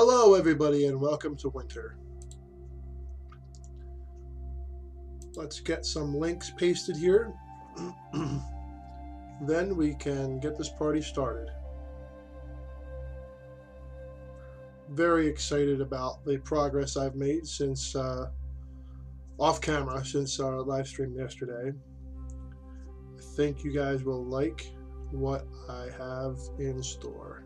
Hello everybody and welcome to winter. Let's get some links pasted here. Then we can get this party started. Very excited about the progress I've made since off camera since our live stream yesterday. I think you guys will like what I have in store.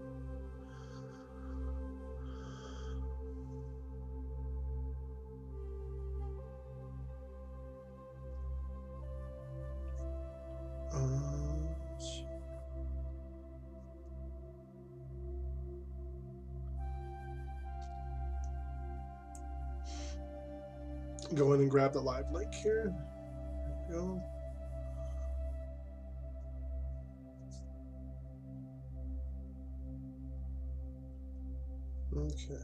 Go in and grab the live link here. There we go. Okay.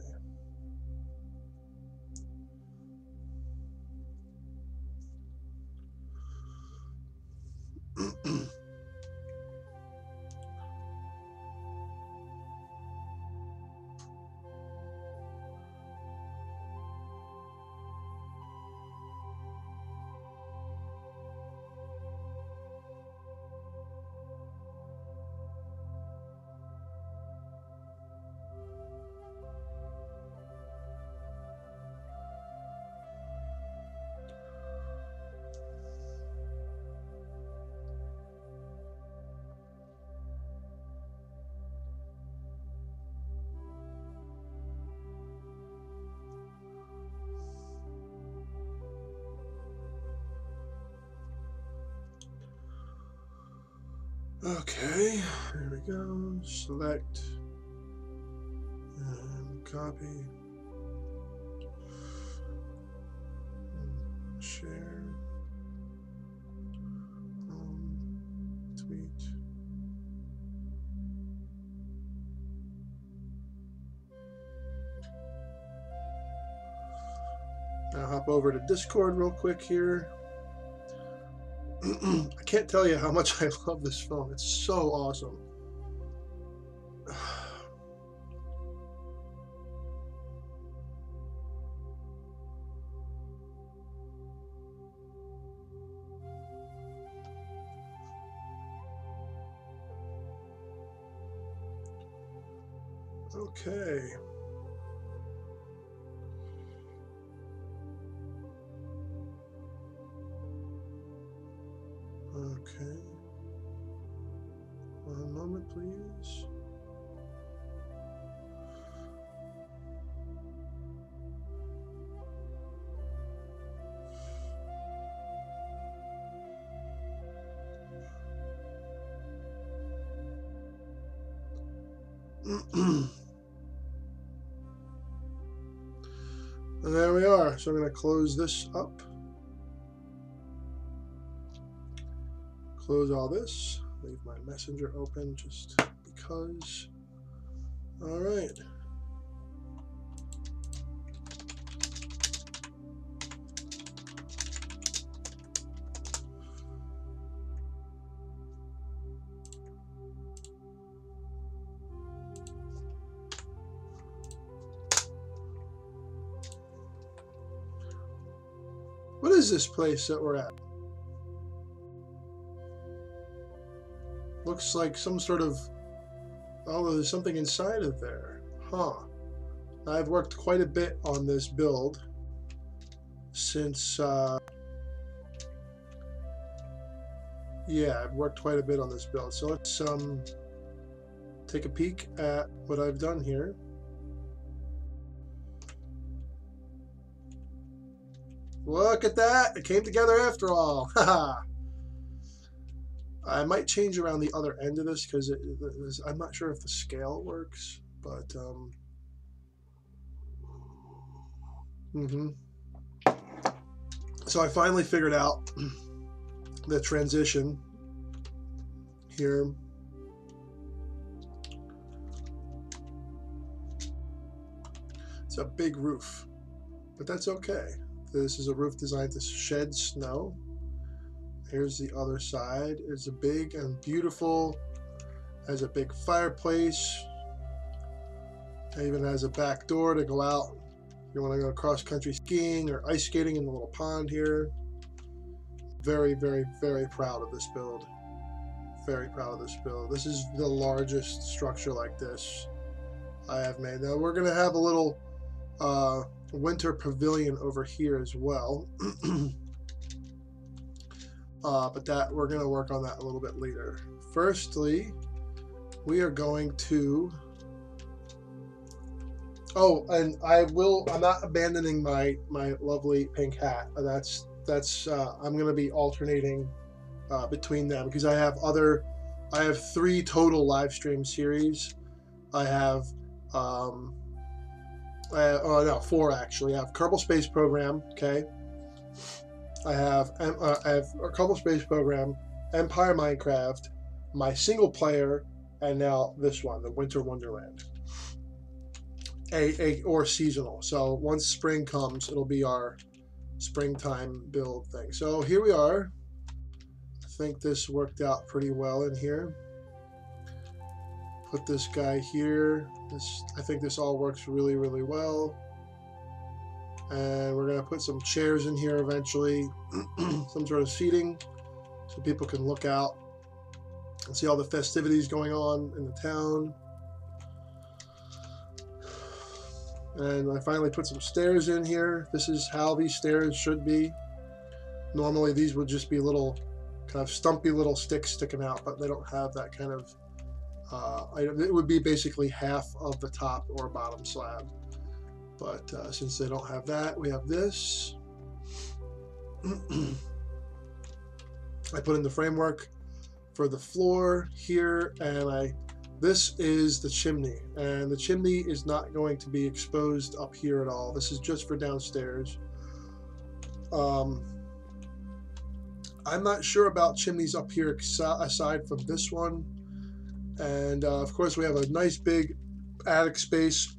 Okay, there we go. Select and copy. Share. Tweet. Now hop over to Discord real quick here. I can't tell you how much I love this phone. It's so awesome. Okay. Okay. One moment, please. And there we are. So I'm going to close this up. Close all this. Leave my messenger open just because. All right. What is this place that we're at? Looks like some sort of, oh, there's something inside of there. Huh. I've worked quite a bit on this build since, yeah, I've worked quite a bit on this build. So let's take a peek at what I've done here. Look at that. It came together after all. Haha. I might change around the other end of this because I'm not sure if the scale works, but So I finally figured out the transition here. It's a big roof, but that's okay. This is a roof designed to shed snow. Here's the other side. It's a big and beautiful, has a big fireplace. It even has a back door to go out. You want to go cross-country skiing or ice skating in the little pond here. Very, very, very proud of this build. Very proud of this build. This is the largest structure like this I have made. Now we're going to have a little winter pavilion over here as well. But that we're going to work on that a little bit later. Firstly, we are going to... Oh, and I'm not abandoning my lovely pink hat. I'm going to be alternating between them because I have 3 total live stream series. I have 4 actually. I have Kerbal Space Program, okay. I have a Kerbal Space Program, Empire Minecraft, my single player, and now this one, the Winter Wonderland. Or seasonal. So once spring comes, it'll be our springtime build thing. So here we are. I think this worked out pretty well in here. Put this guy here. I think this all works really, really well. And we're gonna put some chairs in here eventually, some sort of seating, so people can look out and see all the festivities going on in the town. And I finally put some stairs in here. This is how these stairs should be. Normally these would just be little kind of stumpy little sticks sticking out, but they don't have that kind of item. It would be basically half of the top or bottom slab. But since they don't have that, we have this. I put in the framework for the floor here, and this is the chimney, and the chimney is not going to be exposed up here at all. This is just for downstairs. I'm not sure about chimneys up here aside from this one. And of course we have a nice big attic space.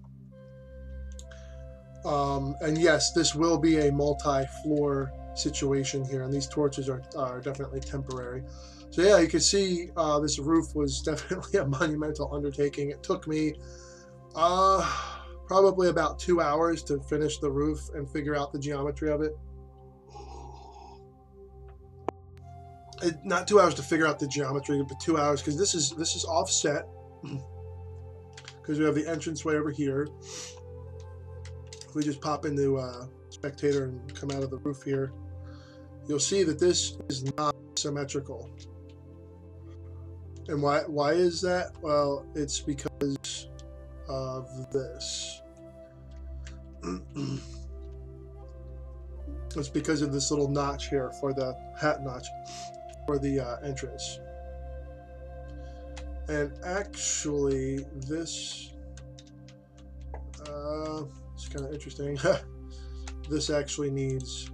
And yes, this will be a multi-floor situation here, and these torches are definitely temporary. So yeah, you can see this roof was definitely a monumental undertaking. It took me probably about 2 hours to finish the roof and figure out the geometry of it. Not 2 hours to figure out the geometry, but 2 hours because this is offset because we have the entranceway over here. If we just pop into spectator and come out of the roof here, you'll see that this is not symmetrical. And why is that? Well, it's because of this. It's because of this little notch here for the hat notch for the entrance. And actually, this it's kind of interesting. This actually needs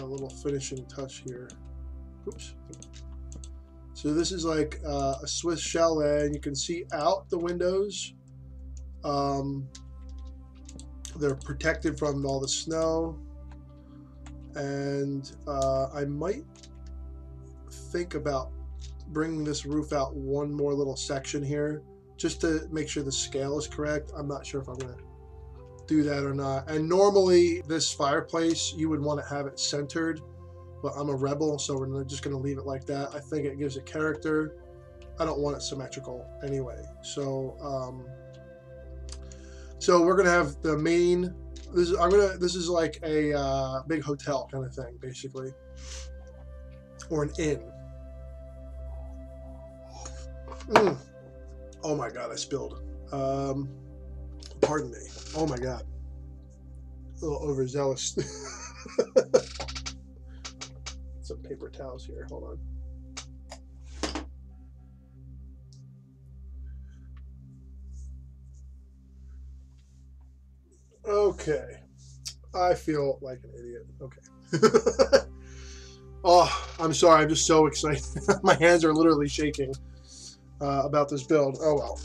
a little finishing touch here. Oops. So this is like a Swiss chalet, and you can see out the windows. They're protected from all the snow, and I might think about bringing this roof out one more little section here just to make sure the scale is correct. I'm not sure if I'm gonna do that or not. And normally this fireplace you would want to have it centered, but I'm a rebel, so we're just going to leave it like that. I think it gives it character. I don't want it symmetrical anyway. So so we're going to have the main, this is like a big hotel kind of thing basically, or an inn. Oh my god, I spilled. Pardon me. Oh my god. A little overzealous. Some paper towels here. Hold on. Okay. I feel like an idiot. Okay. Oh, I'm sorry. I'm just so excited. My hands are literally shaking about this build. Oh well.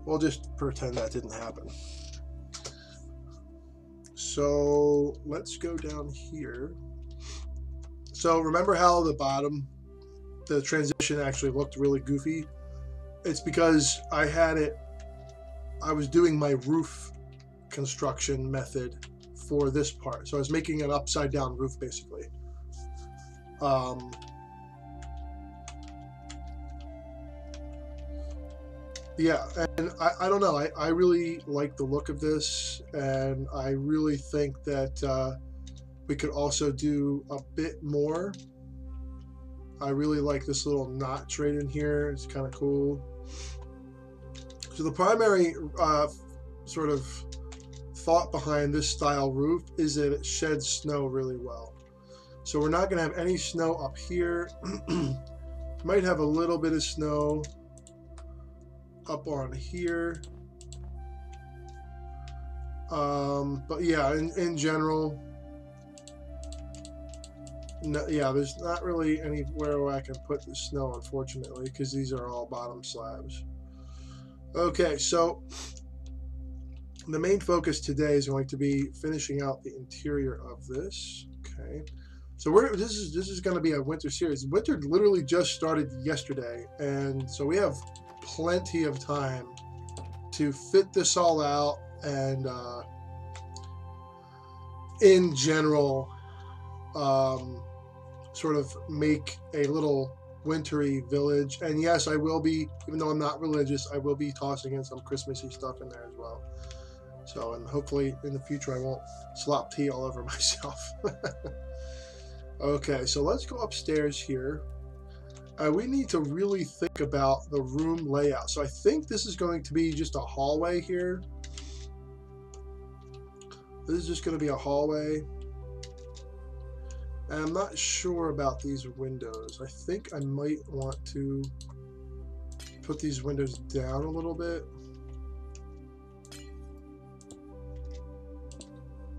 We'll just pretend that didn't happen. So let's go down here. So remember how the bottom, the transition actually looked really goofy? It's because I had it I was doing my roof construction method for this part. So I was making an upside down roof basically. Yeah, and I don't know. I really like the look of this, and I really think that we could also do a bit more. I really like this little notch right in here. It's kind of cool. So the primary sort of thought behind this style roof is that it sheds snow really well. So we're not going to have any snow up here. Might have a little bit of snow up on here. But yeah, in general, no, yeah, there's not really anywhere where I can put the snow, unfortunately, because these are all bottom slabs. Okay, so the main focus today is going to be finishing out the interior of this. Okay, so this is going to be a winter series. Winter literally just started yesterday, and so we have plenty of time to fit this all out and in general sort of make a little wintry village. And yes, I will be, even though I'm not religious, I will be tossing in some Christmassy stuff in there as well. So, and hopefully in the future I won't slop tea all over myself. Okay, so let's go upstairs here. We need to really think about the room layout. So I think this is going to be just a hallway here. This is just going to be a hallway. And I'm not sure about these windows. I think I might want to put these windows down a little bit.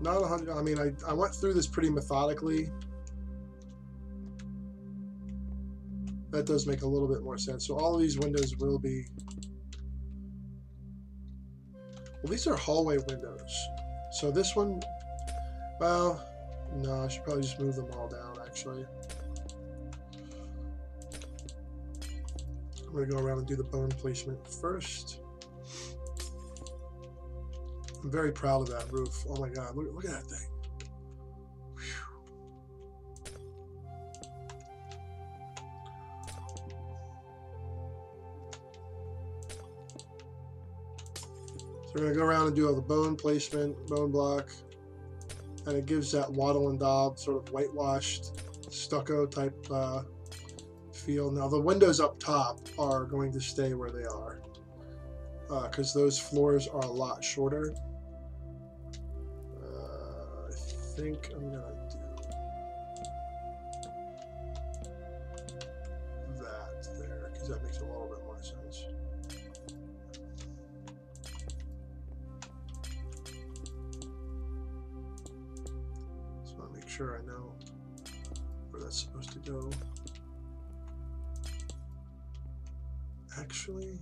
Not 100, I mean, I went through this pretty methodically. That does make a little bit more sense. So all of these windows will be, well, these are hallway windows. So this one, well, no, I should probably just move them all down, actually. I'm going to go around and do the bone placement first. I'm very proud of that roof. Oh my God, look at that thing. So we're going to go around and do all the bone placement, bone block, and it gives that wattle and daub sort of whitewashed stucco type feel. Now the windows up top are going to stay where they are because those floors are a lot shorter. I think I'm going to do that there because that makes a little bit more sense. Sure, I know where that's supposed to go. Actually,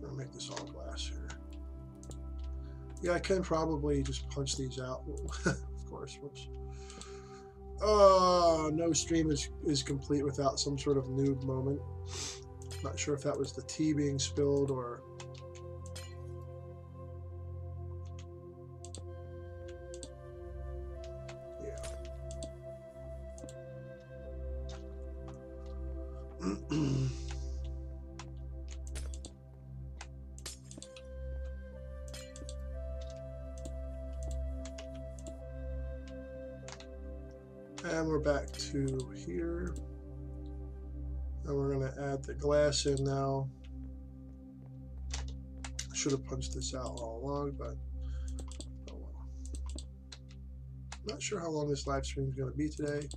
I'll make this all glass here. Yeah, I can probably just punch these out. Of course, whoops. Oh, no stream is complete without some sort of noob moment. Not sure if that was the tea being spilled or and we're back to here. And we're going to add the glass in now. I should have punched this out all along, but oh well. Not sure how long this live stream is going to be today.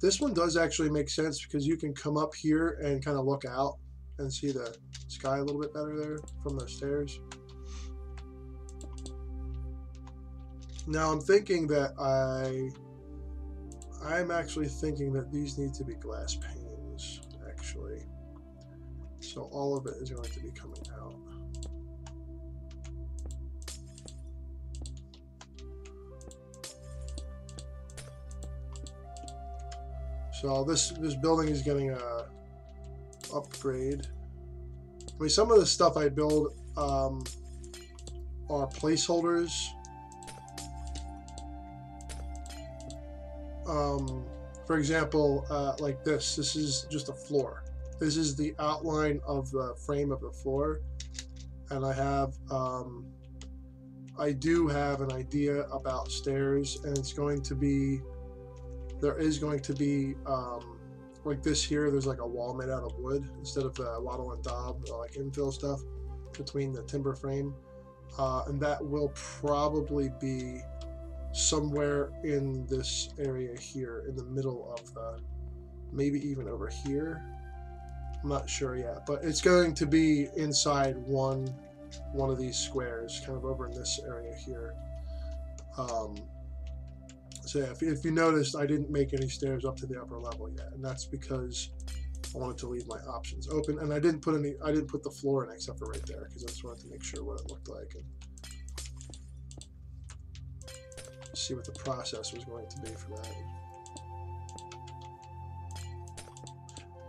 This one does actually make sense because you can come up here and kind of look out and see the sky a little bit better there from the stairs. Now I'm thinking that I'm actually thinking that these need to be glass panes, actually. So all of it is going to be coming out. So this building is getting a upgrade. I mean, some of the stuff I build are placeholders. For example, like this. This is just a floor. This is the outline of the frame of the floor, and I do have an idea about stairs, and it's going to be, there is going to be, like this here, there's like a wall made out of wood instead of the wattle and daub, or like infill stuff between the timber frame, and that will probably be somewhere in this area here, in the middle of the, maybe even over here. I'm not sure yet, but it's going to be inside one of these squares, kind of over in this area here. So yeah, if you noticed, I didn't make any stairs up to the upper level yet, and that's because I wanted to leave my options open, and I didn't put the floor in except for right there, because I just wanted to make sure what it looked like and see what the process was going to be for that.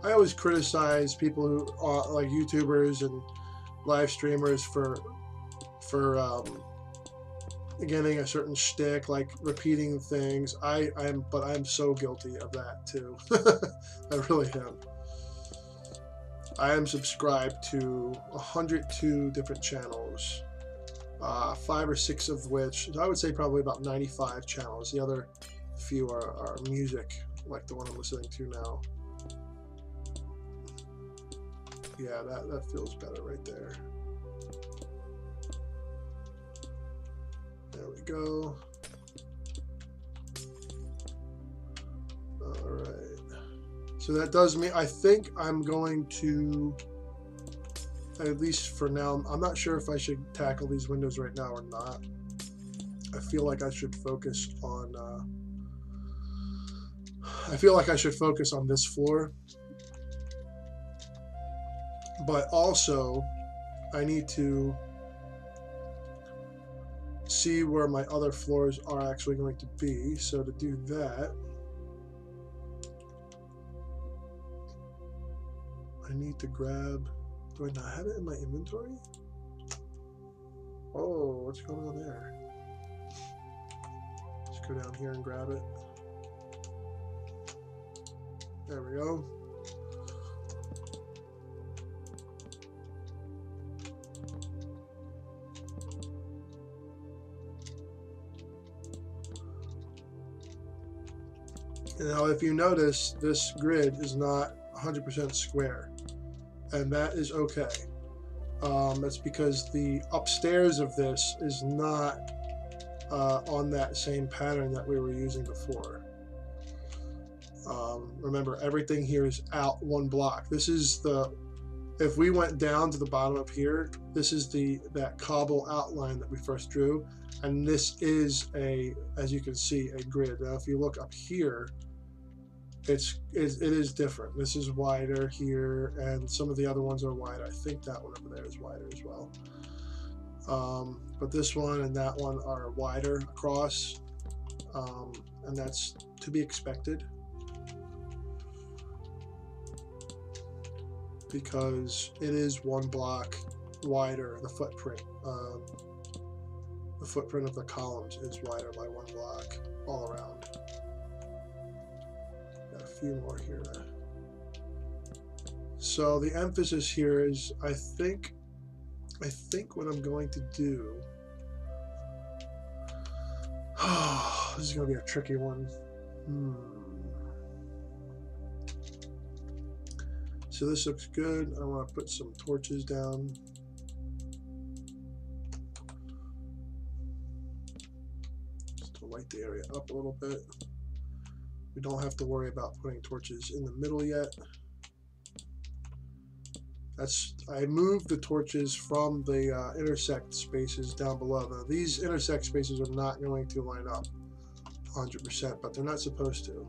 I always criticize people who are like YouTubers and live streamers for getting a certain shtick, like repeating things. But I'm so guilty of that too. I really am. I am subscribed to 102 different channels, 5 or 6 of which, I would say probably about 95 channels. The other few are music, like the one I'm listening to now. Yeah, that feels better right there. There we go. All right. So that does mean, I think I'm going to, at least for now, I'm not sure if I should tackle these windows right now or not. I feel like I should focus on, this floor. But also, I need to see where my other floors are actually going to be. So to do that, I need to grab, do I not have it in my inventory? Oh, what's going on there? Let's go down here and grab it. There we go. Now, if you notice, this grid is not 100% square, and that is okay. That's because the upstairs of this is not on that same pattern that we were using before. Remember, everything here is out one block. This is the, if we went down to the bottom up here, this is that cobble outline that we first drew, and this is as you can see, a grid. Now, if you look up here, it is different. This is wider here, and some of the other ones are wider. I think that one over there is wider as well. But this one and that one are wider across, and that's to be expected because it is one block wider. The footprint of the columns is wider by one block all around. Got a few more here. So the emphasis here is, I think what I'm going to do, this is going to be a tricky one. So this looks good. I want to put some torches down. Just to light the area up a little bit. We don't have to worry about putting torches in the middle yet. I moved the torches from the intersect spaces down below. Now, these intersect spaces are not going to line up 100%, but they're not supposed to.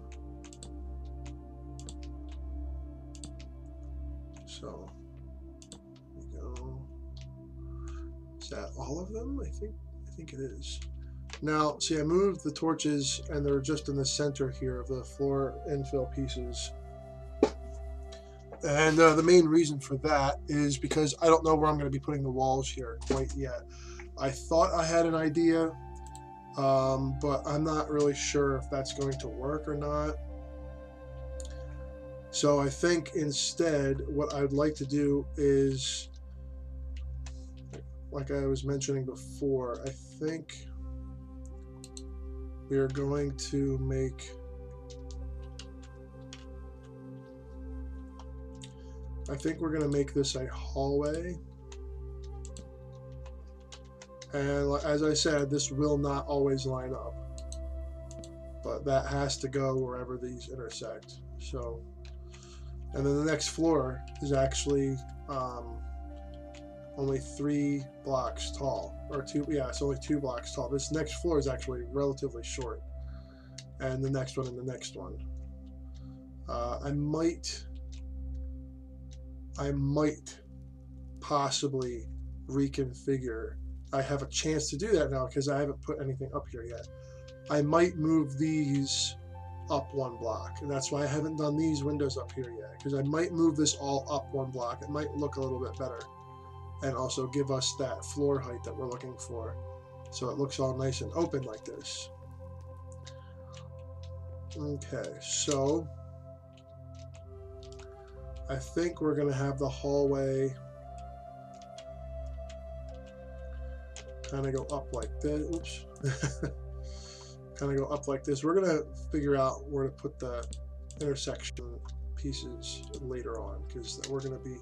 So, there we go. Is that all of them? I think it is. Now, see, I moved the torches and they're just in the center here of the floor infill pieces. And the main reason for that is because I don't know where I'm going to be putting the walls here quite yet. I thought I had an idea, but I'm not really sure if that's going to work or not. So I think instead what I'd like to do is, like I was mentioning before, I think we are going to make, we're going to make this a hallway. And as I said, this will not always line up, but that has to go wherever these intersect. So, and then the next floor is actually only 3 blocks tall, or 2, yeah, it's only 2 blocks tall. This next floor is actually relatively short, and the next one and the next one. I might possibly reconfigure. I have a chance to do that now because I haven't put anything up here yet. I might move these up 1 block, and that's why I haven't done these windows up here yet, because I might move this all up 1 block. It might look a little bit better and also give us that floor height that we're looking for, so it looks all nice and open like this. Okay, so I think we're going to have the hallway kind of go up like this. Oops. Kind of go up like this. We're going to figure out where to put the intersection pieces later on, because we're going to be,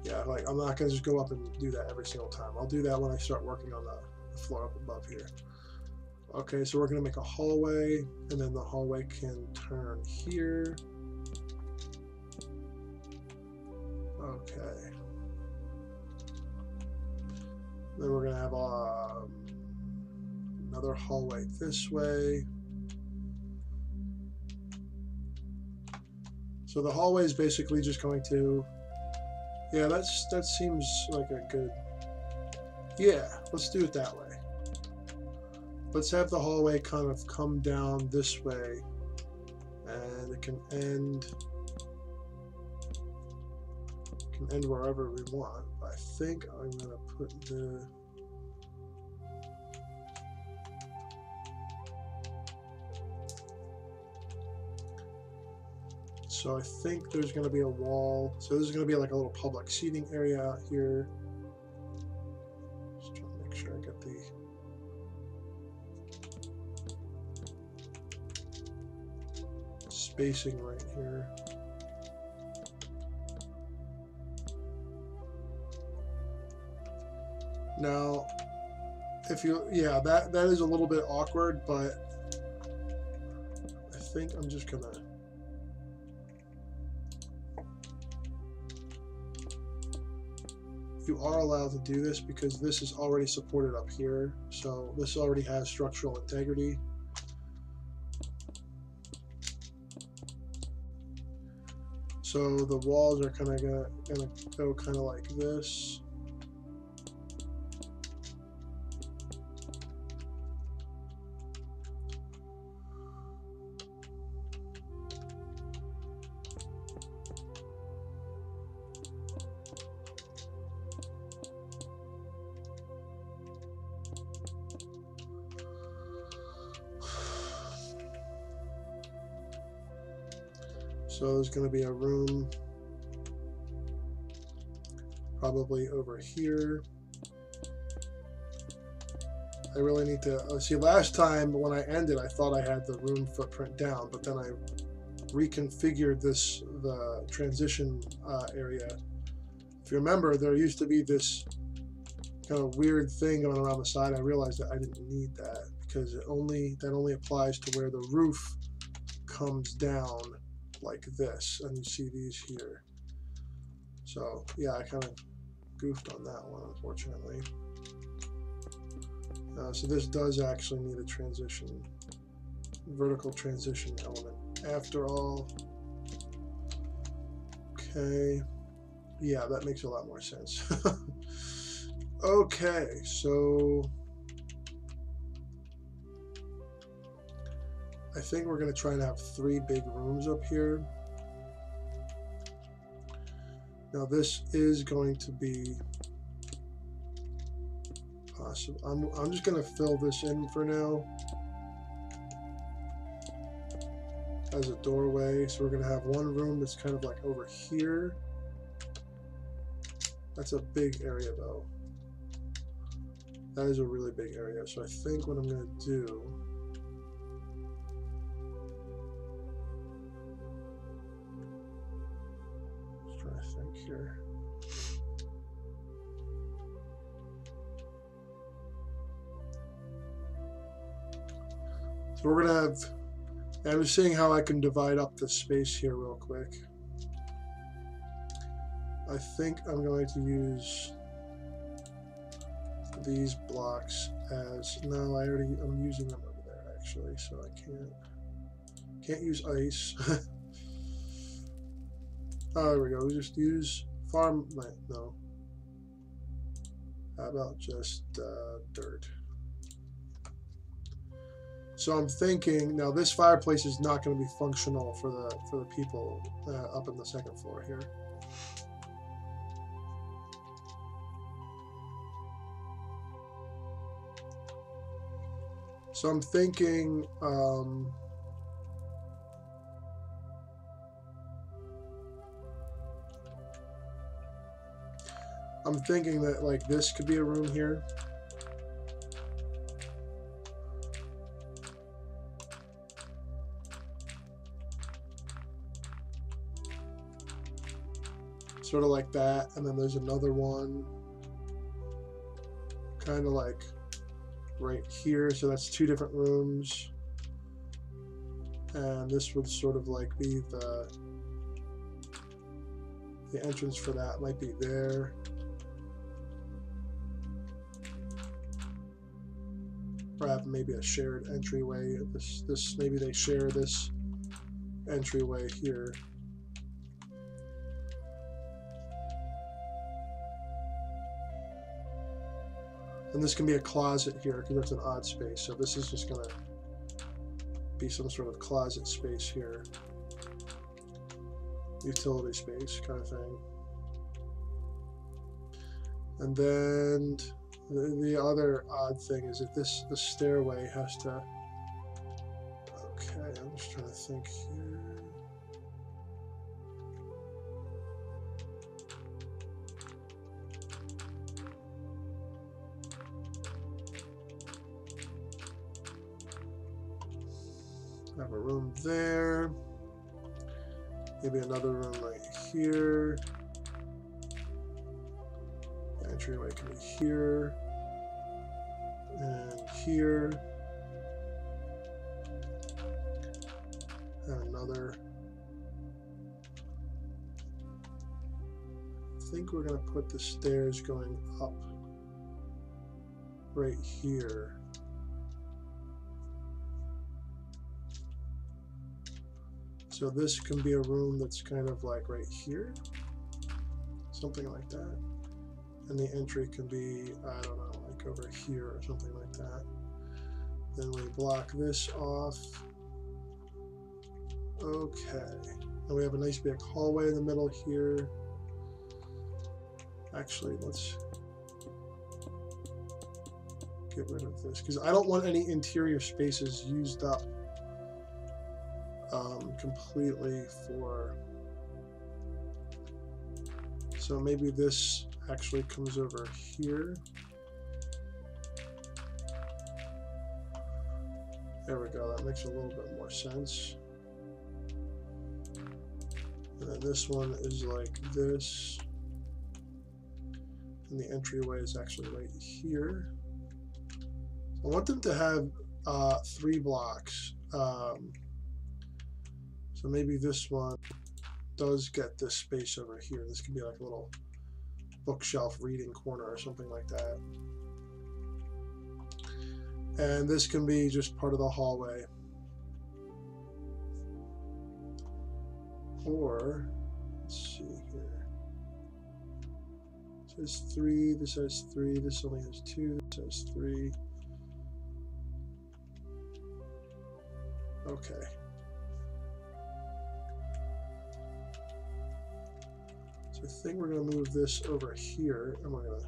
yeah, like I'm not going to just go up and do that every single time. I'll do that when I start working on the floor up above here. Okay, so we're going to make a hallway, and then the hallway can turn here. Okay. Then we're going to have another hallway this way. So the hallway is basically just going to, yeah, that seems like a good, yeah, let's do it that way. Let's have the hallway kind of come down this way, and it can end wherever we want. I think I'm going to put the, so I think there's going to be a wall. So this is going to be like a little public seating area out here. Just trying to make sure I get the, spacing right here. Now, if you, yeah, that is a little bit awkward, but I think I'm just gonna, you are allowed to do this because this is already supported up here, so this already has structural integrity. So the walls are kind of gonna go kind of like this. So there's going to be a room probably over here. I really need to see. Last time when I ended, I thought I had the room footprint down, but then I reconfigured the transition area. If you remember, there used to be this kind of weird thing going around the side. I realized that I didn't need that because that only applies to where the roof comes down like this, and you see these here. So yeah, I kind of goofed on that one, unfortunately. So this does actually need a transition, vertical transition element after all. Okay, yeah, that makes a lot more sense. Okay, so I think we're going to try and have 3 big rooms up here. Now this is going to be possible. I'm just going to fill this in for now as a doorway. So we're going to have one room that's kind of like over here. That's a big area though. That is a really big area. So I think what I'm going to do, let's try to think here. So we're going to have, I'm just seeing how I can divide up the space here real quick. I think I'm going to use these blocks as, no, I'm using them over there actually, so I can't use ice. Oh, there we go. We just use farmland. No. How about just dirt? So I'm thinking now this fireplace is not going to be functional for the people up on the second floor here. So I'm thinking that like this could be a room here. Sort of like that, and then there's another one kind of like right here, so that's 2 different rooms, and this would sort of like be the entrance for that might be there. Or have maybe a shared entryway. This maybe they share this entryway here. And this can be a closet here because that's an odd space. So this is just going to be some sort of closet space here. Utility space kind of thing. And then the other odd thing is that the stairway has to, okay, I'm just trying to think here. I have a room there, maybe another room right here. The entryway can be here and here, and another. I think we're going to put the stairs going up right here. So this can be a room that's kind of like right here, something like that. And the entry can be, I don't know, like over here or something like that. Then we block this off. Okay. And we have a nice big hallway in the middle here. Actually, let's get rid of this because I don't want any interior spaces used up completely for, so maybe this actually comes over here. There we go, that makes a little bit more sense. And then this one is like this, and the entryway is actually right here. I want them to have 3 blocks. So maybe this one does get this space over here. This could be like a little bookshelf reading corner or something like that. And this can be just part of the hallway. Or, let's see here. This has 3, this has 3, this only has 2, this has 3. Okay. So I think we're going to move this over here, and we're going to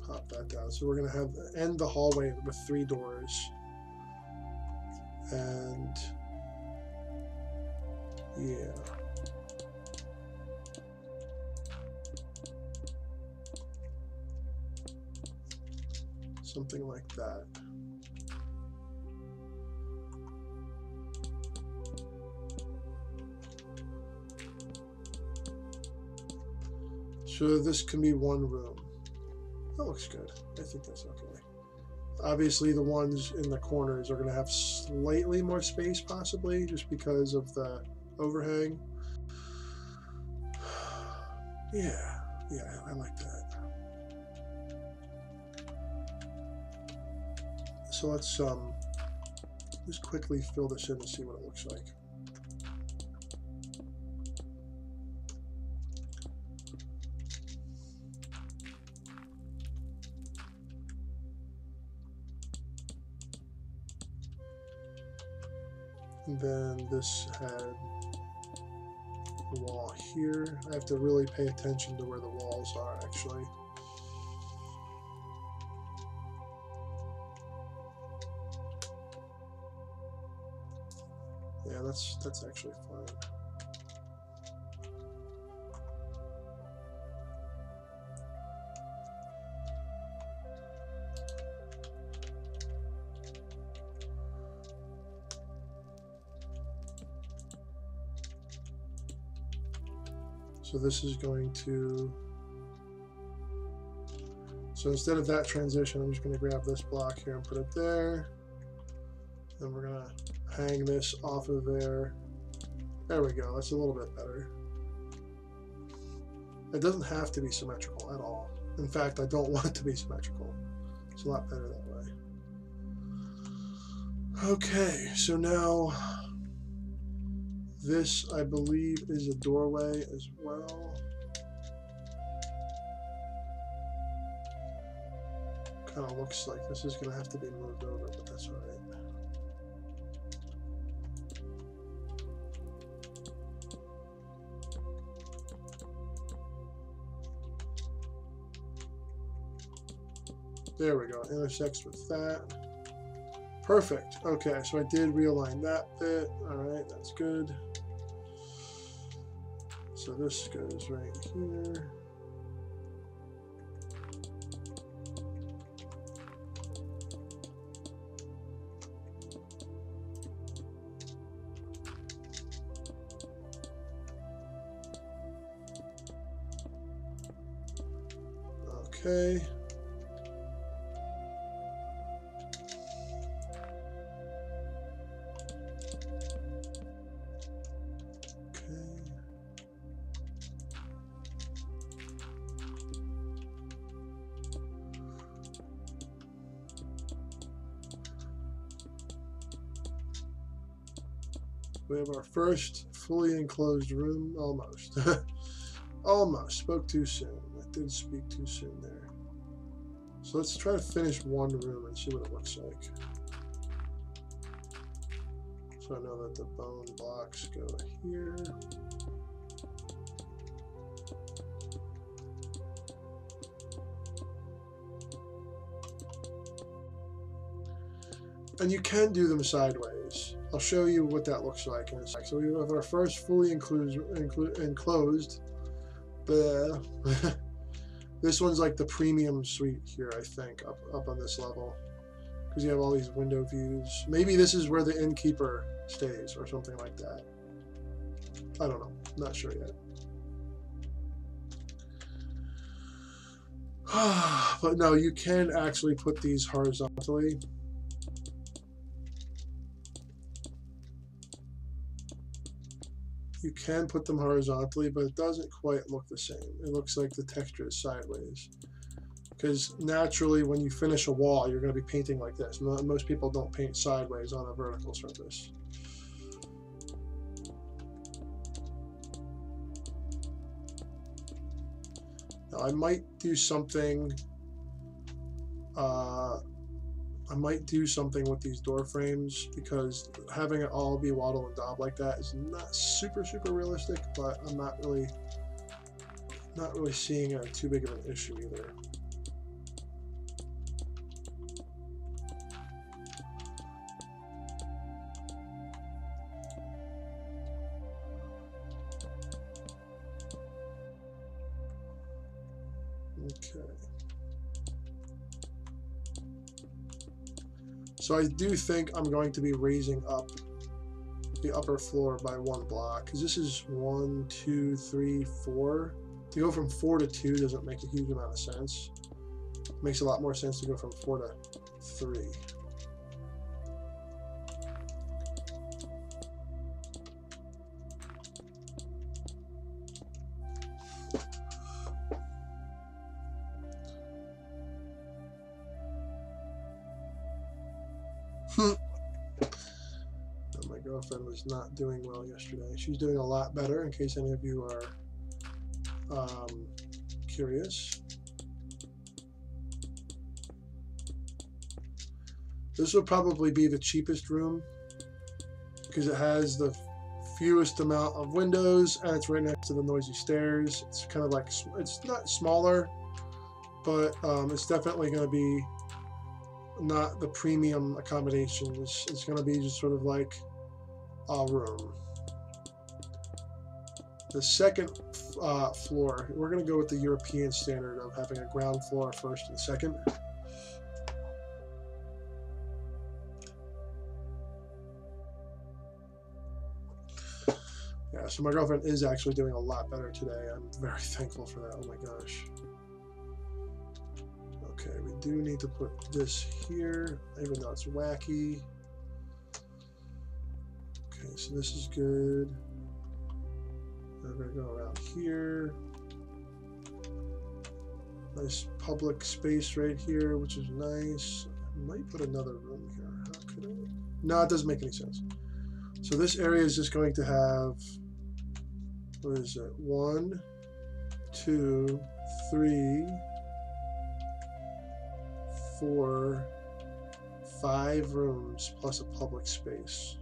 pop that down. So we're going to have end the hallway with 3 doors. And yeah. Something like that. So this can be 1 room. That looks good. I think that's okay. Obviously, the ones in the corners are going to have slightly more space, possibly, just because of the overhang. Yeah, I like that. So let's just quickly fill this in and see what it looks like. And then this had a wall here. I have to really pay attention to where the walls are, actually. Yeah, that's actually fine. So this is going to, so instead of that transition, I'm just going to grab this block here and put it there. And we're going to hang this off of there. There we go. That's a little bit better. It doesn't have to be symmetrical at all. In fact, I don't want it to be symmetrical. It's a lot better that way. Okay, so now this, I believe, is a doorway as well. Kind of looks like this is going to have to be moved over, but that's all right. There we go, intersects with that. Perfect. Okay, so I did realign that bit. All right, that's good. So this goes right here. Okay. We have our first fully enclosed room, almost. Almost. Spoke too soon. I did speak too soon there. So let's try to finish 1 room and see what it looks like. So I know that the bone blocks go here. And you can do them sideways. I'll show you what that looks like in a sec. So we have our first fully enclosed. This one's like the premium suite here, I think, up on this level, because you have all these window views. Maybe this is where the innkeeper stays or something like that. I don't know. Not sure yet. But no, you can actually put these horizontally. You can put them horizontally, but it doesn't quite look the same. It looks like the texture is sideways. Because naturally, when you finish a wall, you're going to be painting like this. Most people don't paint sideways on a vertical surface. Now, I might do something I might do something with these door frames, because having it all be wattle and daub like that is not super realistic, but I'm not really seeing it too big of an issue either. Okay. So I do think I'm going to be raising up the upper floor by 1 block, because this is 1, 2, 3, 4. To go from 4 to 2 doesn't make a huge amount of sense. It makes a lot more sense to go from 4 to 3. My girlfriend was not doing well yesterday. She's doing a lot better, in case any of you are curious. This will probably be the cheapest room, because it has the fewest amount of windows, and it's right next to the noisy stairs. It's kind of like, it's not smaller, but it's definitely going to be not the premium accommodations. It's going to be just sort of like a room. The second floor, we're going to go with the European standard of having a ground floor first and second. Yeah, so my girlfriend is actually doing a lot better today. I'm very thankful for that. Oh my gosh. Okay, we do need to put this here, even though it's wacky. Okay, so this is good. We're going to go around here. Nice public space right here, which is nice. I might put another room here. How could I? No, it doesn't make any sense. So this area is just going to have, what is it? 1, 2, 3, 4, 5 rooms plus a public space.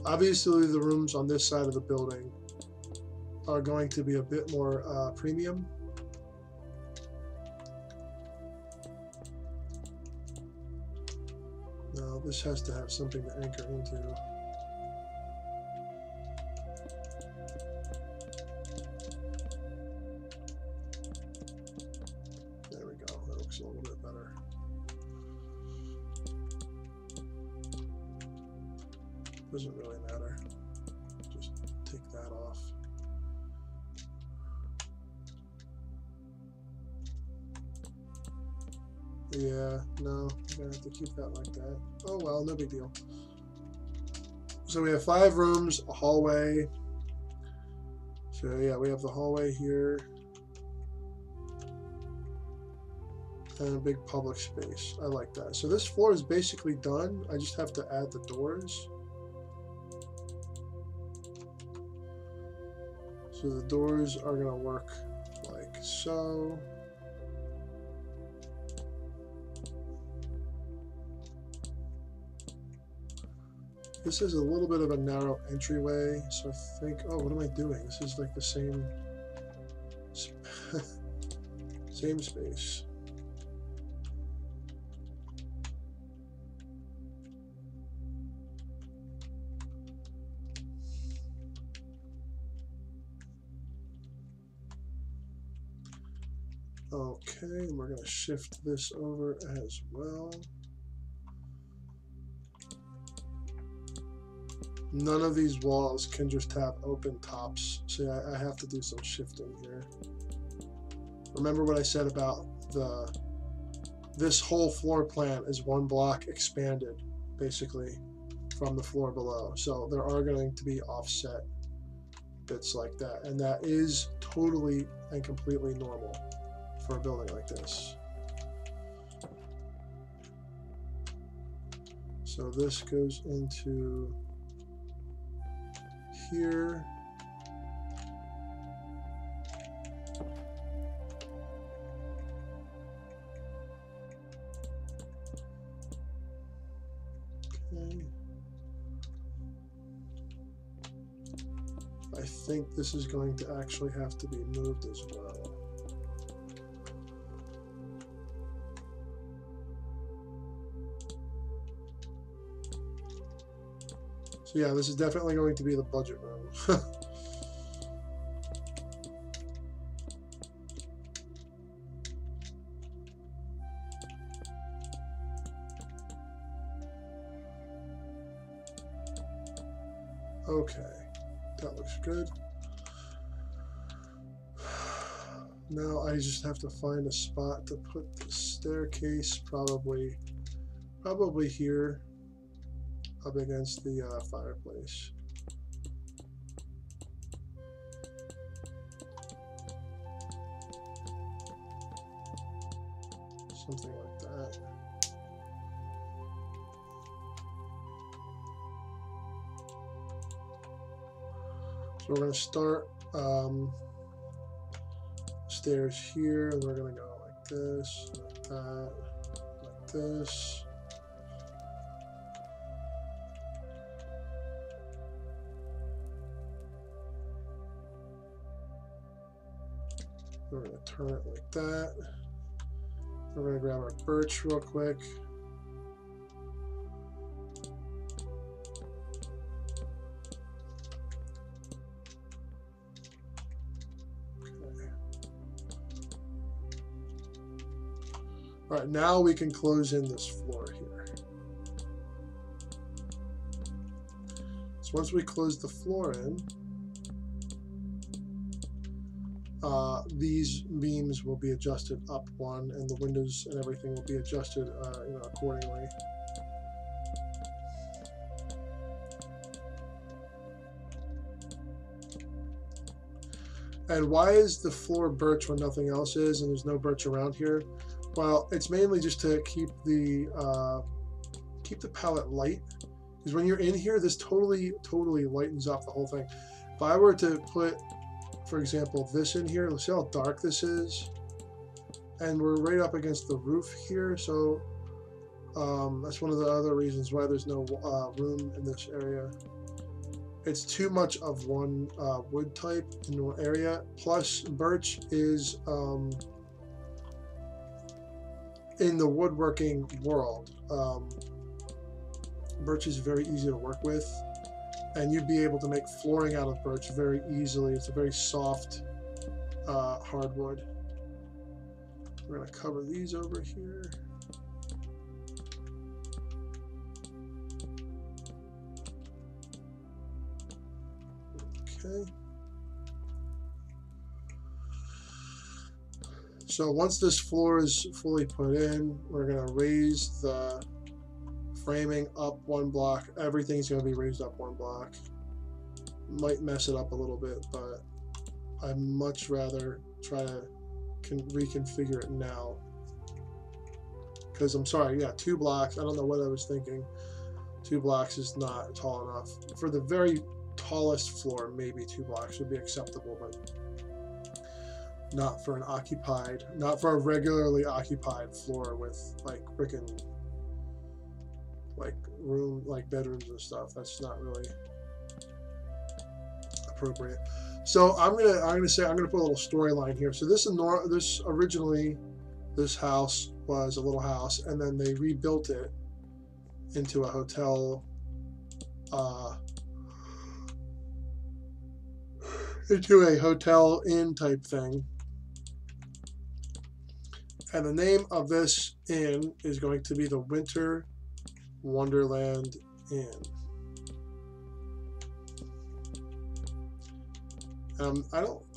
Obviously, the rooms on this side of the building are going to be a bit more premium. Now, this has to have something to anchor into. There we go. That looks a little bit better. Doesn't really matter. Just take that off. Yeah, no, I'm gonna have to keep that like that. Oh well, no big deal. So we have 5 rooms, a hallway. So yeah, we have the hallway here. And a big public space. I like that. So this floor is basically done. I just have to add the doors. So the doors are going to work like so. This is a little bit of a narrow entryway, so I think, oh, what am I doing? This is like the same, same space. Okay, and we're going to shift this over as well. None of these walls can just have open tops, so I have to do some shifting here. Remember what I said about this whole floor plan is 1 block expanded, basically. from the floor below. So there are going to be offset bits like that, and that is totally and completely normal for a building like this. So this goes into here. Okay. I think this is going to actually have to be moved as well. So yeah, this is definitely going to be the budget room. Okay, that looks good. Now I just have to find a spot to put the staircase, probably here, up against the fireplace. Something like that. So we're going to start stairs here, and we're going to go like this, like that, like this. We're going to turn it like that. We're going to grab our birch real quick. All right, now we can close in this floor here. So once we close the floor in, these beams will be adjusted up one, and the windows and everything will be adjusted, accordingly. And why is the floor birch when nothing else is, and there's no birch around here? Well, it's mainly just to keep the palette light, because when you're in here, this totally lightens up the whole thing. If I were to put, for example, this in here, let's see how dark this is, and we're right up against the roof here, so that's one of the other reasons why there's no room in this area. It's too much of one wood type in one area, plus birch is in the woodworking world, birch is very easy to work with, and you'd be able to make flooring out of birch very easily. It's a very soft hardwood. We're going to cover these over here. Okay. So once this floor is fully put in, we're going to raise the framing up one block. Everything's going to be raised up one block. Might mess it up a little bit, but I'd much rather try to reconfigure it now. Because I'm sorry, yeah, 2 blocks. I don't know what I was thinking. 2 blocks is not tall enough. For the very tallest floor, maybe 2 blocks would be acceptable, but not for an occupied, not for a regularly occupied floor with like frickin' like room, like bedrooms and stuff. That's not really appropriate. So I'm gonna put a little storyline here. So this originally, this house was a little house, and then they rebuilt it into a hotel, inn type thing. And the name of this inn is going to be the Winter Wonderland Inn. I'm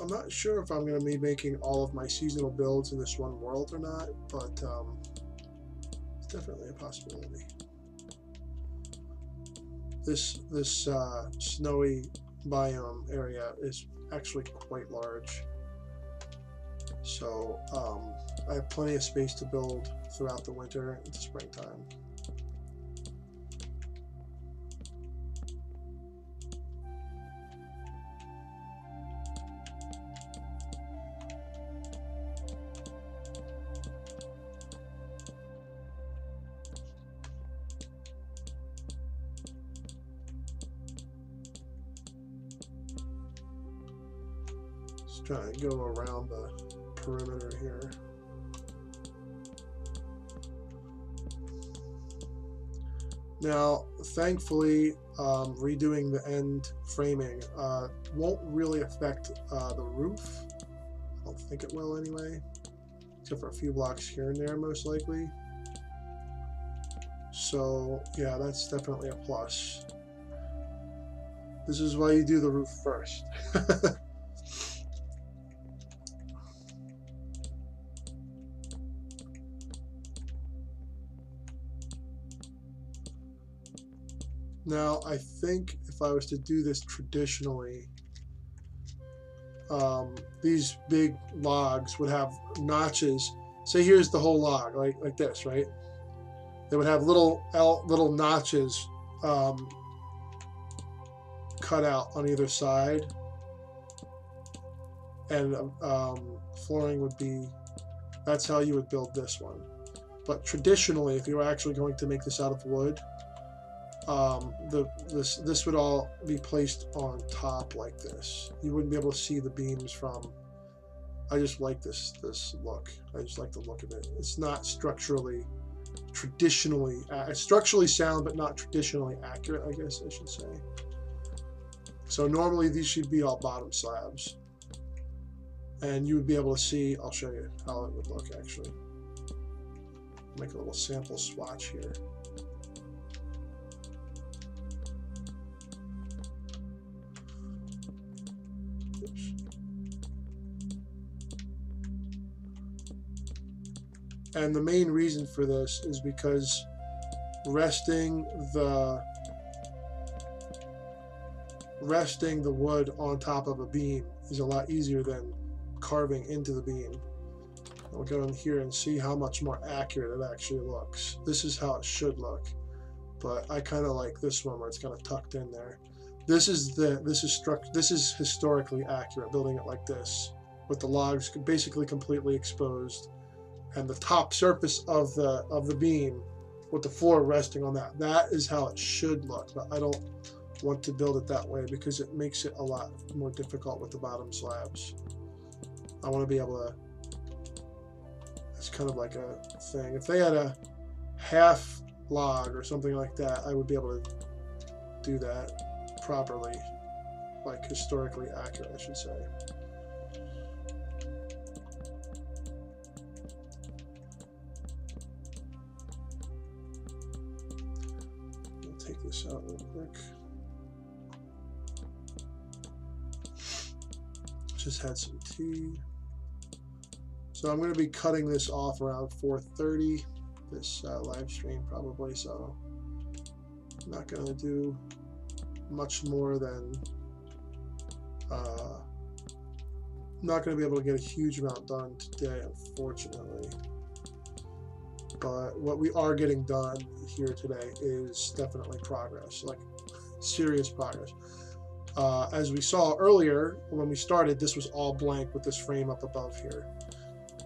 not sure if I'm going to be making all of my seasonal builds in this one world or not, but it's definitely a possibility. this snowy biome area is actually quite large. So I have plenty of space to build throughout the winter and the springtime. Just trying to go around the perimeter here. Now, thankfully, redoing the end framing won't really affect the roof. I don't think it will anyway, except for a few blocks here and there, most likely. So, yeah, that's definitely a plus. This is why you do the roof first. Now, I think if I was to do this traditionally, these big logs would have notches. Say here's the whole log, like this, right? They would have little notches cut out on either side, and flooring would be. That's how you would build this one. But traditionally, if you were actually going to make this out of wood, this would all be placed on top like this. You wouldn't be able to see the beams from. I just like this look. I just like the look of it. It's not structurally sound, but not traditionally accurate, I guess I should say. So normally these should be all bottom slabs, and you would be able to see. I'll show you how it would look actually. Make a little sample swatch here. And the main reason for this is because resting the wood on top of a beam is a lot easier than carving into the beam. We'll go in here and see how much more accurate it actually looks. This is how it should look, but I kind of like this one where it's kind of tucked in there. This is historically accurate, building it like this with the logs basically completely exposed, and the top surface of the beam with the floor resting on that. That is how it should look, but I don't want to build it that way because it makes it a lot more difficult with the bottom slabs. I want to be able to, it's kind of like a thing. If they had a half log or something like that, I would be able to do that properly, like historically accurate, I should say. Take this out real quick. Just had some tea. So I'm going to be cutting this off around 4:30, this live stream probably, so I'm not going to do much more than not going to be able to get a huge amount done today, unfortunately. But what we are getting done here today is definitely progress, like serious progress. As we saw earlier when we started, this was all blank with this frame up above here.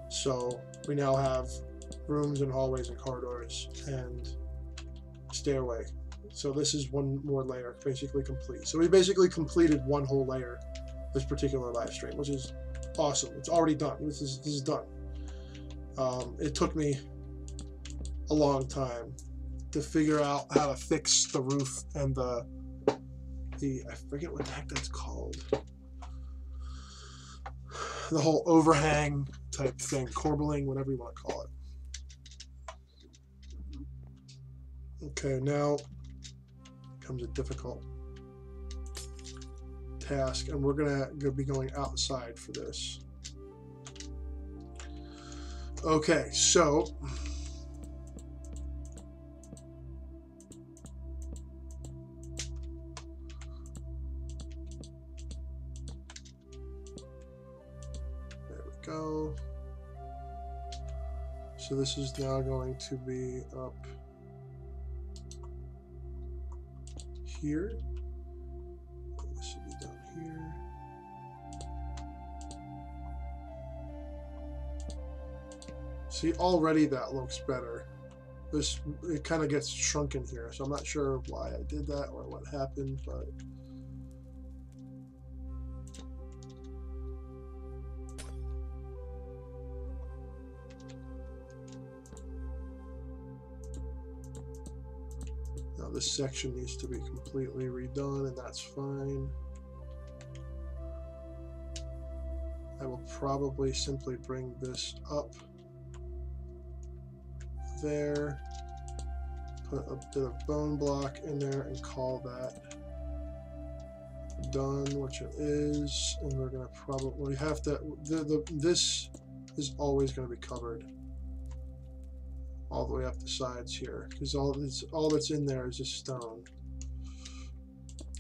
So we now have rooms and hallways and corridors and stairway. So this is one more layer basically complete. So we basically completed one whole layer this particular live stream, which is awesome. It's already done. This is done. It took me a long time to figure out how to fix the roof and the I forget what the heck that's called. The whole overhang type thing, corbelling, whatever you want to call it. Okay, now comes a difficult task, and we're gonna be going outside for this. Okay, so go. So this is now going to be up here. This should be down here. See, already that looks better. This, it kind of gets shrunken here, so I'm not sure why I did that or what happened, but now this section needs to be completely redone, and that's fine. I will probably simply bring this up there, put a bit of bone block in there and call that done, which it is. And we're going to probably have to, this is always going to be covered all the way up the sides here, because all that's in there is just stone,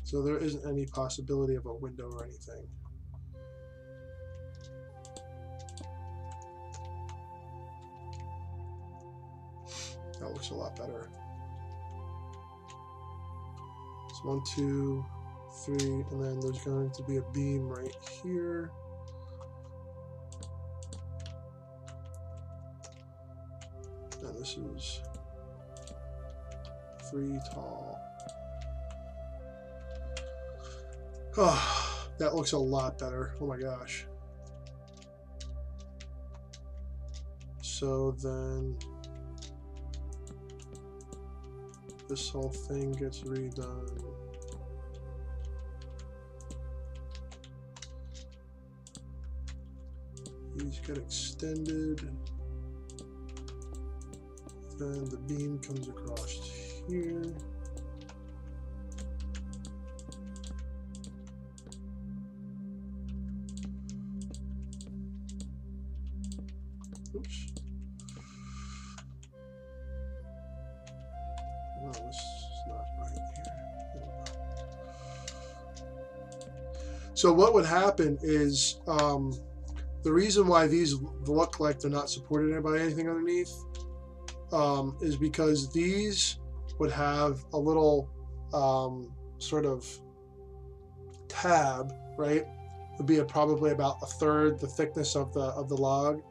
so there isn't any possibility of a window or anything. That looks a lot better. So 1, 2, 3, and then there's going to be a beam right here. And this is 3 tall. Oh, that looks a lot better. Oh my gosh. So then this whole thing gets redone. These get extended. Then the beam comes across here. Oops. No, this is not right here. So what would happen is the reason why these look like they're not supported by anything underneath is because these would have a little sort of tab, right? Would be probably about 1/3 the thickness of the log,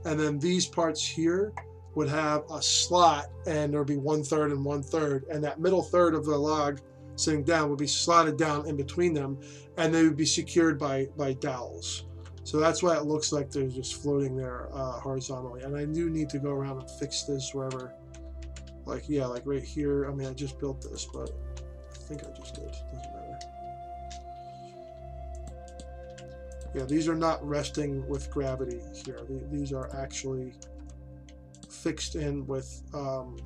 and then these parts here would have a slot, and there would be 1/3 and 1/3, and that middle third of the log sitting down would be slotted down in between them, and they would be secured by dowels. So that's why it looks like they're just floating there horizontally. And I do need to go around and fix this wherever, like, yeah, like right here. I mean, I just built this, but I think I just did. Doesn't matter. Yeah, these are not resting with gravity here. These are actually fixed in with kind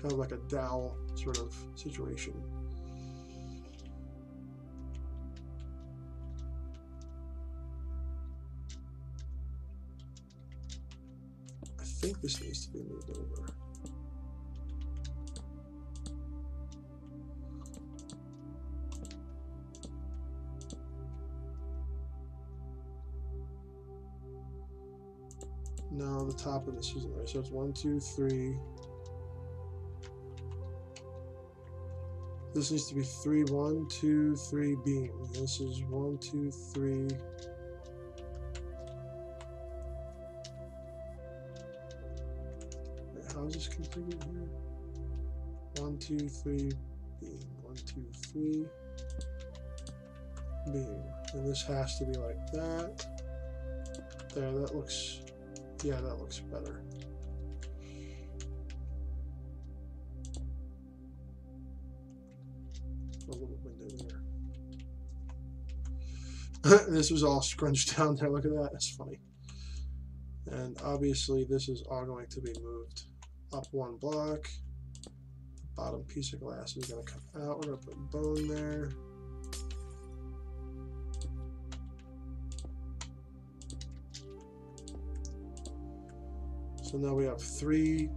of like a dowel sort of situation. I think this needs to be moved over. No, the top of this isn't right. So it's 1, 2, 3. This needs to be 3, 1, 2, 3 beam. This is 1, 2, 3. How is this configured here? 1, 2, 3 beam. 1, 2, 3 beam. And this has to be like that. There, that looks, yeah, that looks better. A little window there. This was all scrunched down there. Look at that. That's funny. And obviously, this is all going to be moved up 1 block. The bottom piece of glass is going to come out. We're going to put bone there. So now we have 3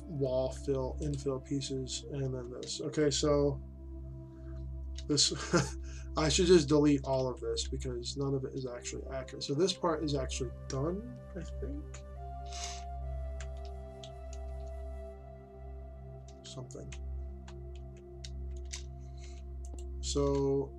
wall infill pieces, and then this. Okay, so This I should just delete all of this because none of it is actually accurate. So this part is actually done, I think. Something. So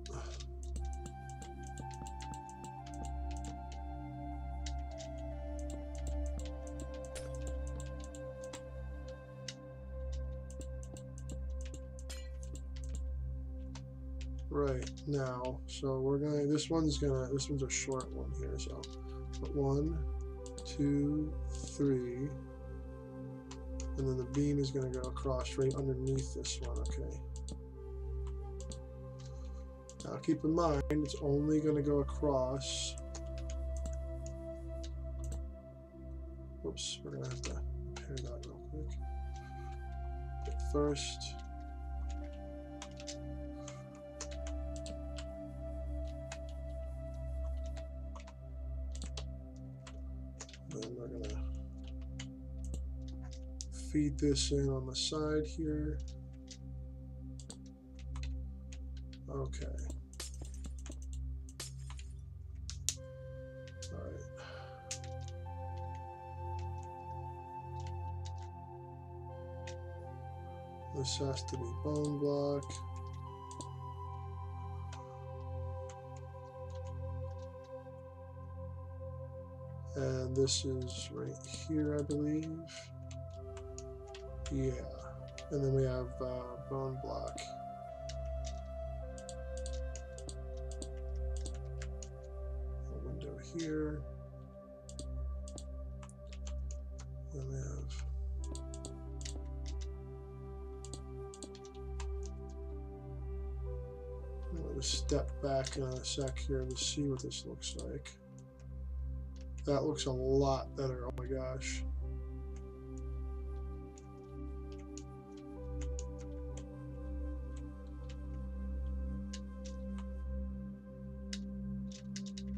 right now, so we're gonna, this one's a short one here, so 1, 2, 3, and then the beam is gonna go across right underneath this one. Okay, now keep in mind it's only gonna go across. Whoops, we're gonna have to repair that real quick. But first, then we're gonna feed this in on the side here. Okay. All right. This has to be bone block. And this is right here, I believe. Yeah. And then we have bone block. A window here. And we have I'm going to step back in a sec here to see what this looks like. That looks a lot better. Oh my gosh.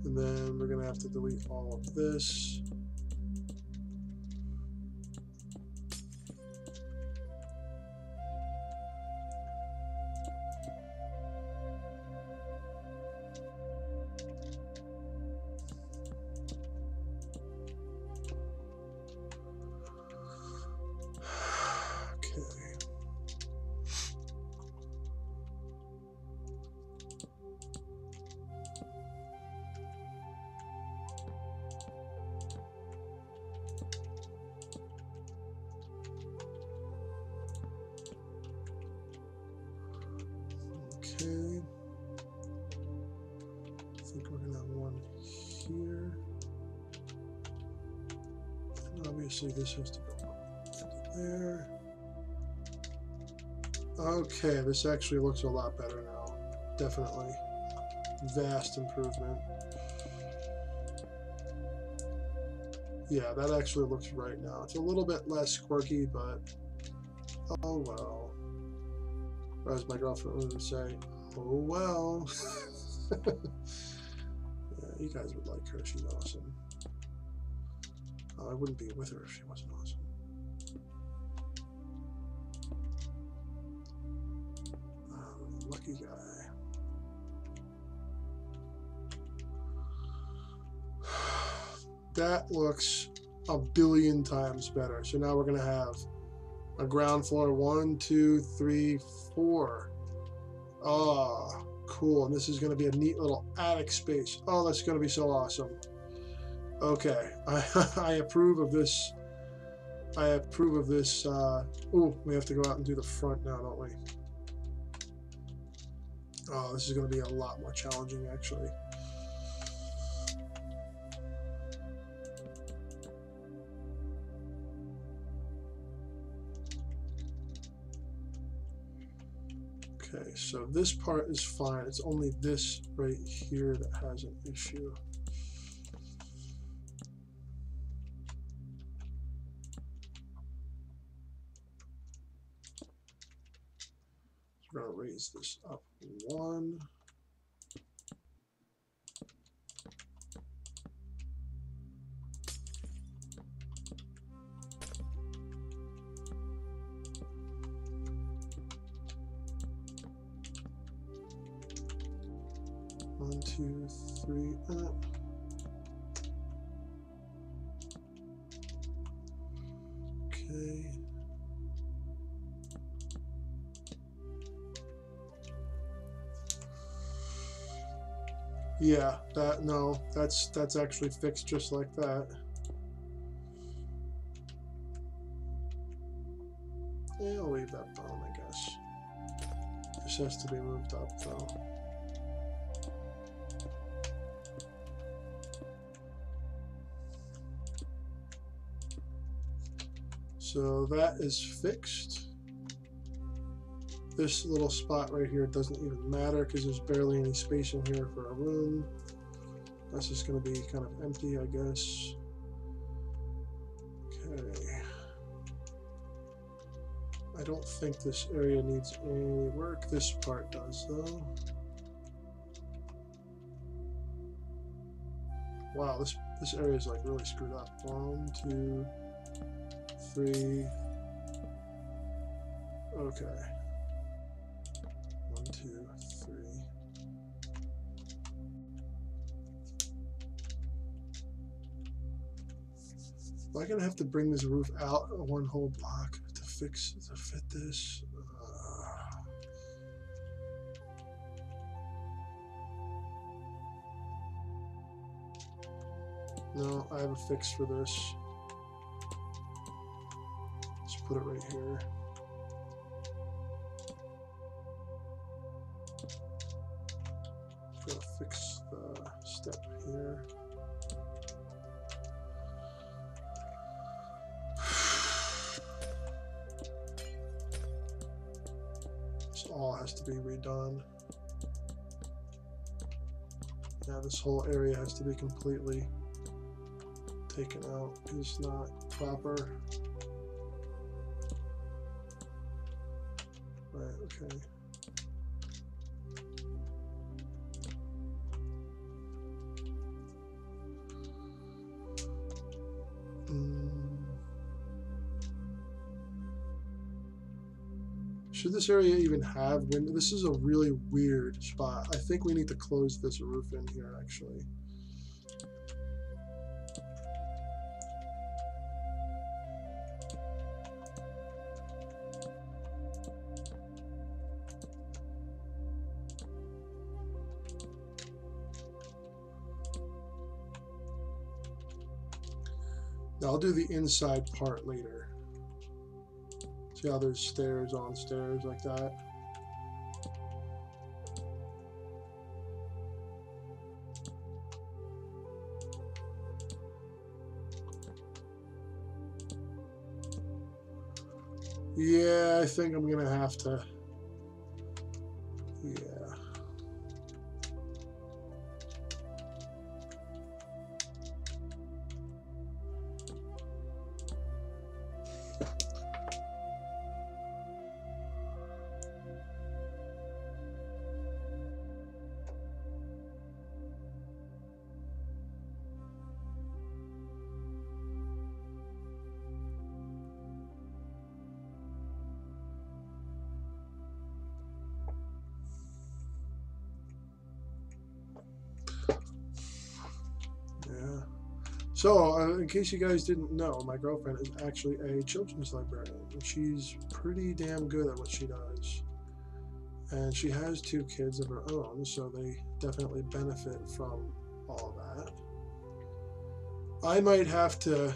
And then we're going to have to delete all of this. Okay. I think we're gonna have one here. And obviously this has to go there. Okay, this actually looks a lot better now. Definitely. Vast improvement. Yeah, that actually looks right now. It's a little bit less quirky, but oh well. Or as my girlfriend would say, oh well. Yeah, you guys would like her. She's awesome. I wouldn't be with her if she wasn't awesome. Lucky guy. That looks a billion times better. So now we're going to have a ground floor 1, 2, 3, 4. Oh, cool. And this is going to be a neat little attic space. Oh, that's going to be so awesome. Okay. I approve of this. I approve of this. Oh, we have to go out and do the front now, don't we? Oh, this is going to be a lot more challenging, actually. Okay, so this part is fine. It's only this right here that has an issue. So we're going to raise this up 1. 1, 2, 3. Okay. Yeah, that's actually fixed just like that. Yeah, I'll leave that bone, I guess. This has to be moved up though. So that is fixed. This little spot right here doesn't even matter because there's barely any space in here for a room. That's just going to be kind of empty, I guess. Okay. I don't think this area needs any work. This part does, though. Wow, this area is like really screwed up. 1, 2, 3. Okay. 1, 2, 3. Am I gonna have to bring this roof out one whole block to fit this? No, I have a fix for this. Let's put it right here. Gotta fix the step here. This all has to be redone. Yeah, this whole area has to be completely taken out. It's not proper. Right, okay. Should this area even have window? This is a really weird spot. I think we need to close this roof in here, actually. Now I'll do the inside part later. See how there's stairs on stairs like that? Yeah, I think I'm gonna have to. Yeah. So, in case you guys didn't know, my girlfriend is actually a children's librarian, and she's pretty damn good at what she does. And she has 2 kids of her own, so they definitely benefit from all of that. I might have to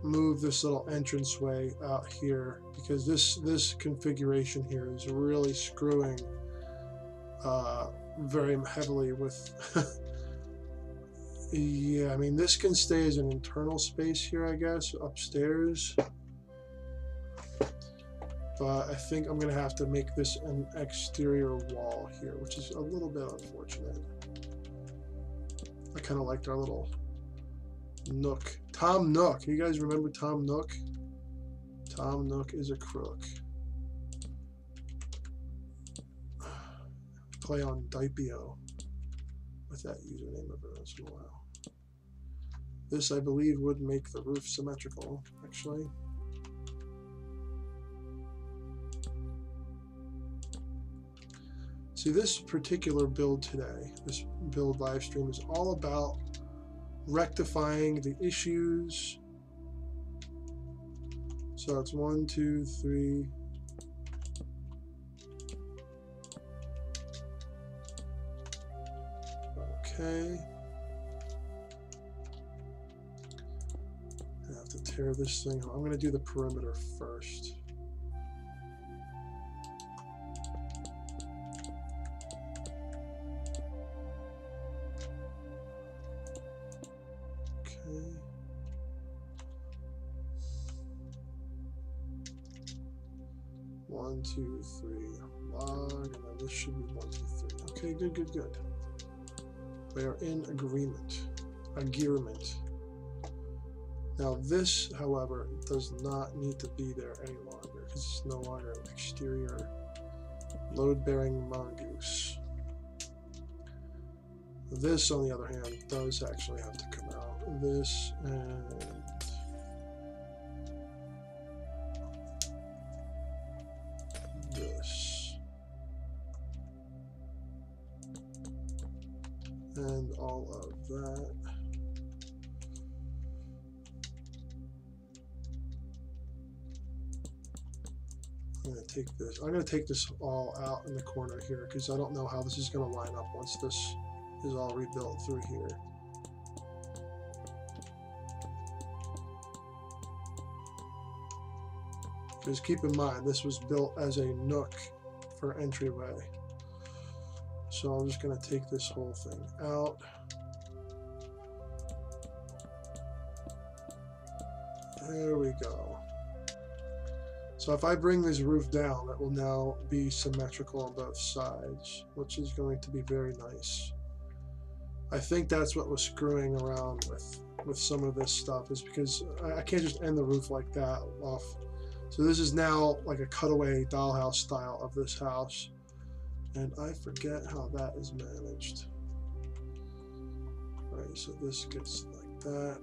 move this little entranceway out here because this configuration here is really screwing very heavily with. Yeah, I mean, this can stay as an internal space here, I guess, upstairs. But I think I'm going to have to make this an exterior wall here, which is a little bit unfortunate. I kind of liked our little nook. Tom Nook. You guys remember Tom Nook? Tom Nook is a crook. Play on Dipio with that username every once in a while. This, I believe, would make the roof symmetrical, actually. See, this particular build today, this build live stream, is all about rectifying the issues. So it's 1, 2, 3. Okay. I have to tear this thing. I'm going to do the perimeter first. Okay. One, two, three. Log, and then this should be 1, 2, 3. Okay, good, good, good. We are in agreement. Now this, however, does not need to be there any longer because it's no longer an exterior load-bearing mongoose. This, on the other hand, does actually have to come out. This and this. And all of that. I'm going to take this all out in the corner here because I don't know how this is going to line up once this is all rebuilt through here. Because keep in mind, this was built as a nook for entryway. So I'm just going to take this whole thing out. There we go. So if I bring this roof down, it will now be symmetrical on both sides, which is going to be very nice. I think that's what was screwing around with some of this stuff, is because I can't just end the roof like that off. So this is now like a cutaway dollhouse style of this house. And I forget how that is managed. All right, so this gets like that.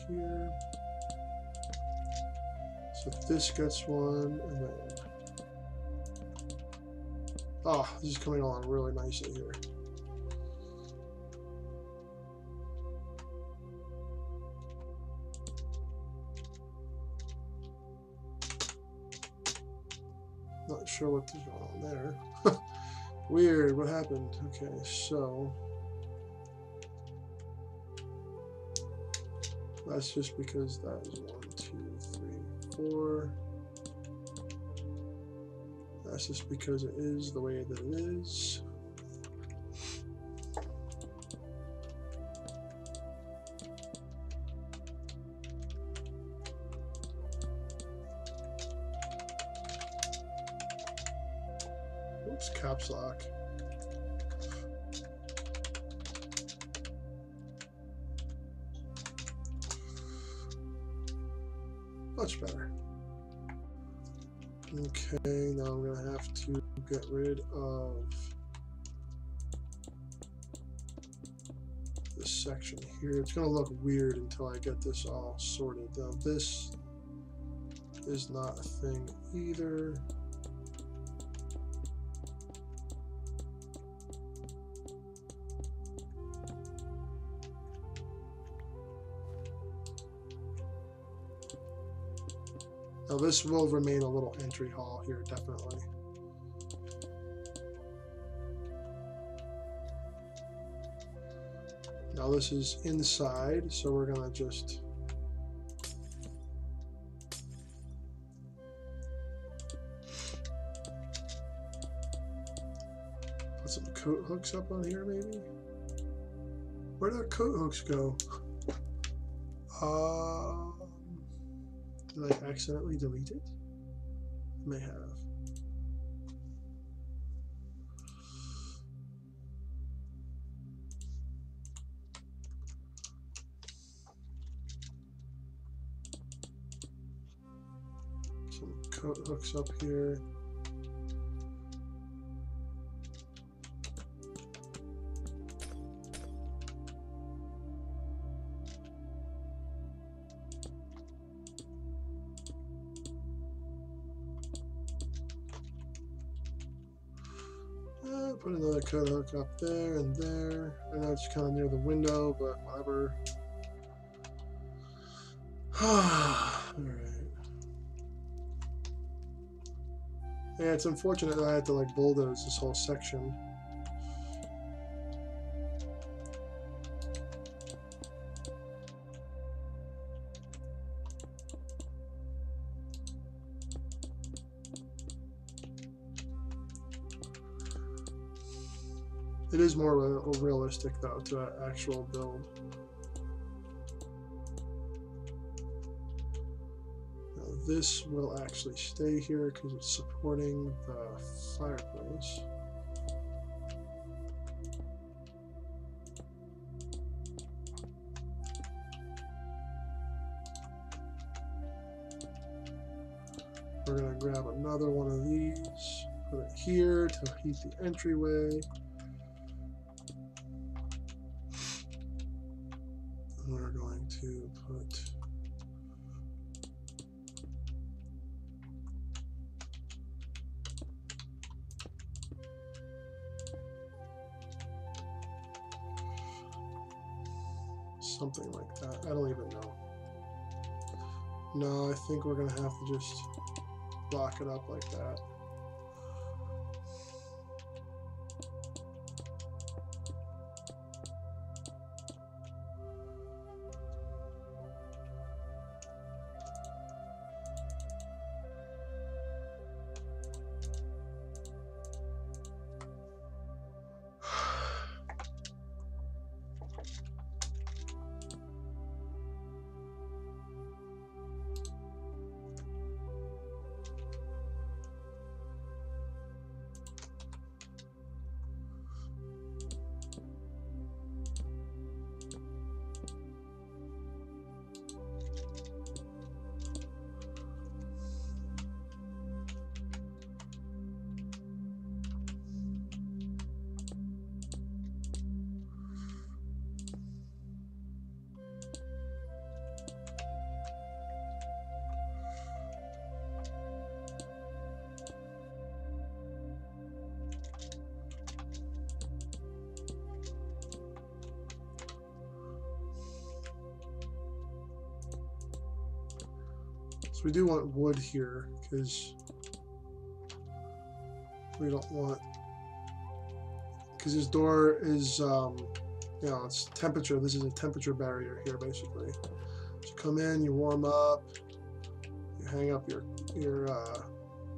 Here. So this gets one, and then this is coming along really nicely here. Not sure what is going on there. Weird, what happened? Okay, so that's just because that is 1, 2, 3, 4. That's just because it is the way that it is. Oops, caps lock. Much better. Okay, now I'm going to have to get rid of this section here. It's going to look weird until I get this all sorted. Now this is not a thing either. Now this will remain a little entry hall here, definitely. Now this is inside, so we're gonna just put some coat hooks up on here, maybe? Where did the coat hooks go? Did I accidentally delete it? I may have. Some coat hooks up here. put another cut hook up there and there. I know it's kind of near the window, but whatever. Alright. Yeah, it's unfortunate that I had to like bulldoze this whole section. It is more realistic though to an actual build. This will actually stay here because it's supporting the fireplace. We're going to grab another one of these, put it here to heat the entryway. And we're going to put something like that. I don't even know. No, I think we're going to have to just block it up like that. So we do want wood here because we don't want, because this door is, you know, it's temperature. This is a temperature barrier here, basically. So you come in, you warm up, you hang up your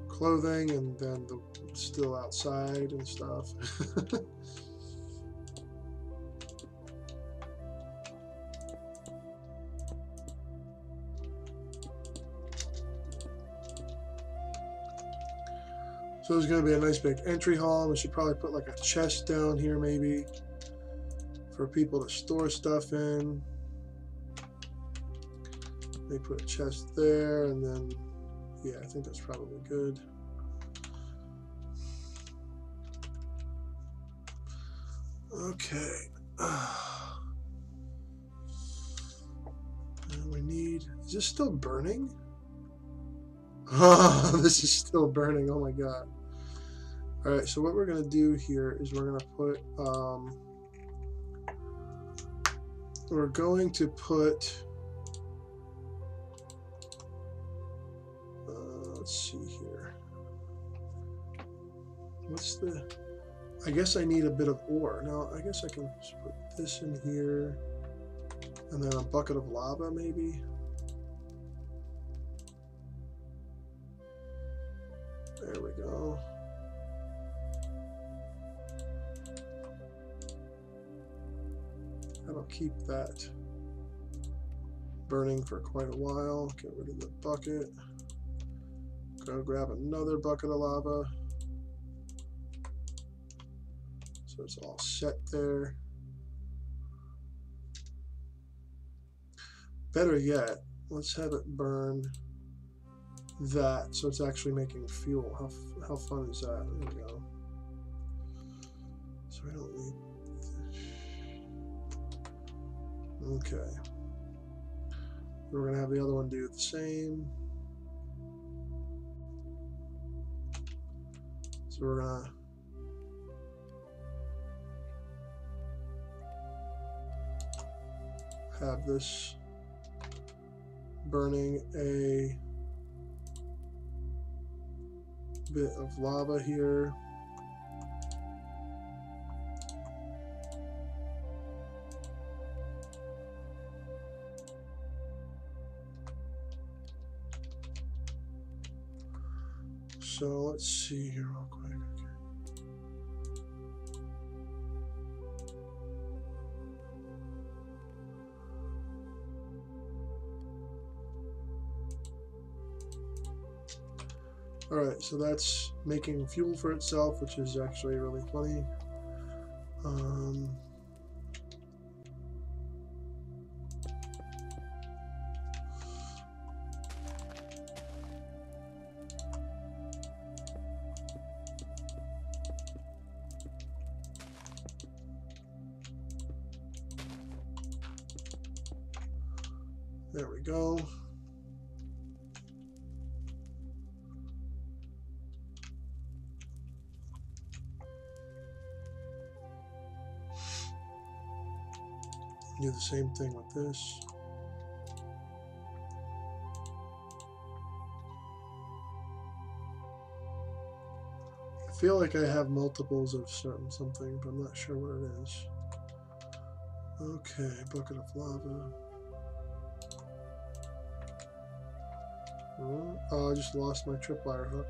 clothing, and then it's still outside and stuff. So there's going to be a nice big entry hall. We should probably put like a chest down here maybe for people to store stuff in. They put a chest there, and then, yeah, I think that's probably good. Okay. And we need, is this still burning? Oh, this is still burning. Oh my God. All right, so what we're going to do here is we're going to put, let's see here. What's the, I guess I need a bit of ore. Now, I guess I can just put this in here and then a bucket of lava maybe. There we go. That'll keep that burning for quite a while. Get rid of the bucket. Go grab another bucket of lava. So it's all set there. Better yet, let's have it burn that so it's actually making fuel. How fun is that? There we go. So we don't need this. Okay. We're gonna have the other one do the same. So we're gonna have this burning a bit of lava here. So let's see here real quick. Alright, so that's making fuel for itself, which is actually really funny. There we go. Do the same thing with this. I feel like I have multiples of certain something, but I'm not sure what it is. Okay, bucket of lava. Oh, I just lost my tripwire hook.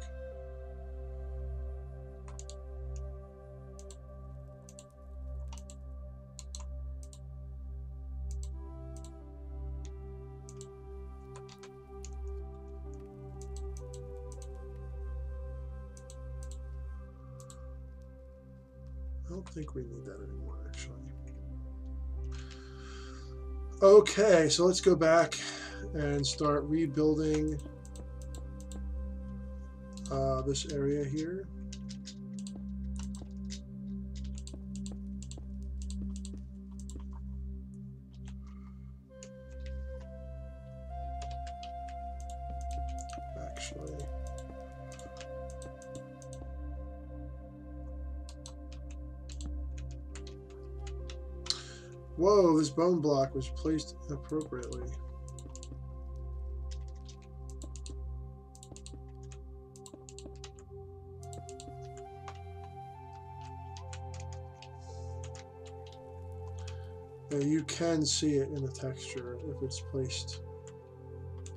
I don't think we need that anymore, actually. Okay, so let's go back and start rebuilding this area here. Actually, whoa, this bone block was placed appropriately. Yeah, you can see it in the texture if it's placed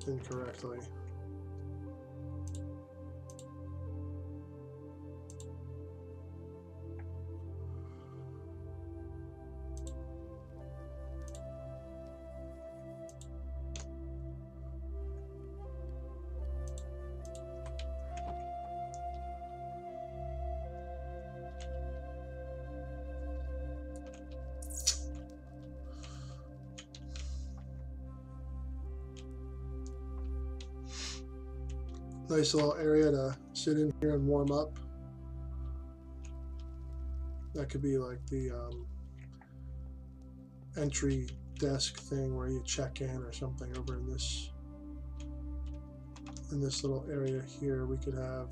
incorrectly. Nice little area to sit in here and warm up. That could be like the entry desk thing where you check in or something. Over in this little area here, we could have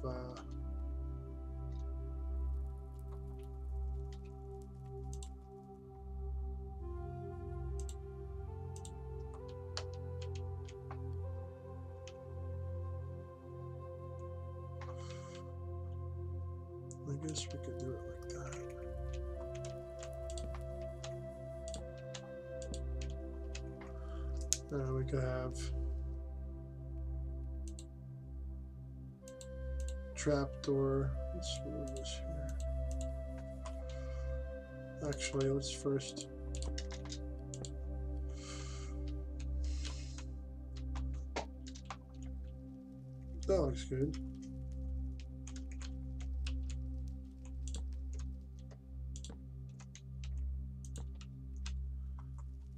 I guess we could do it like that. We could have trapdoor. Let's move this here. Actually, let's first that looks good.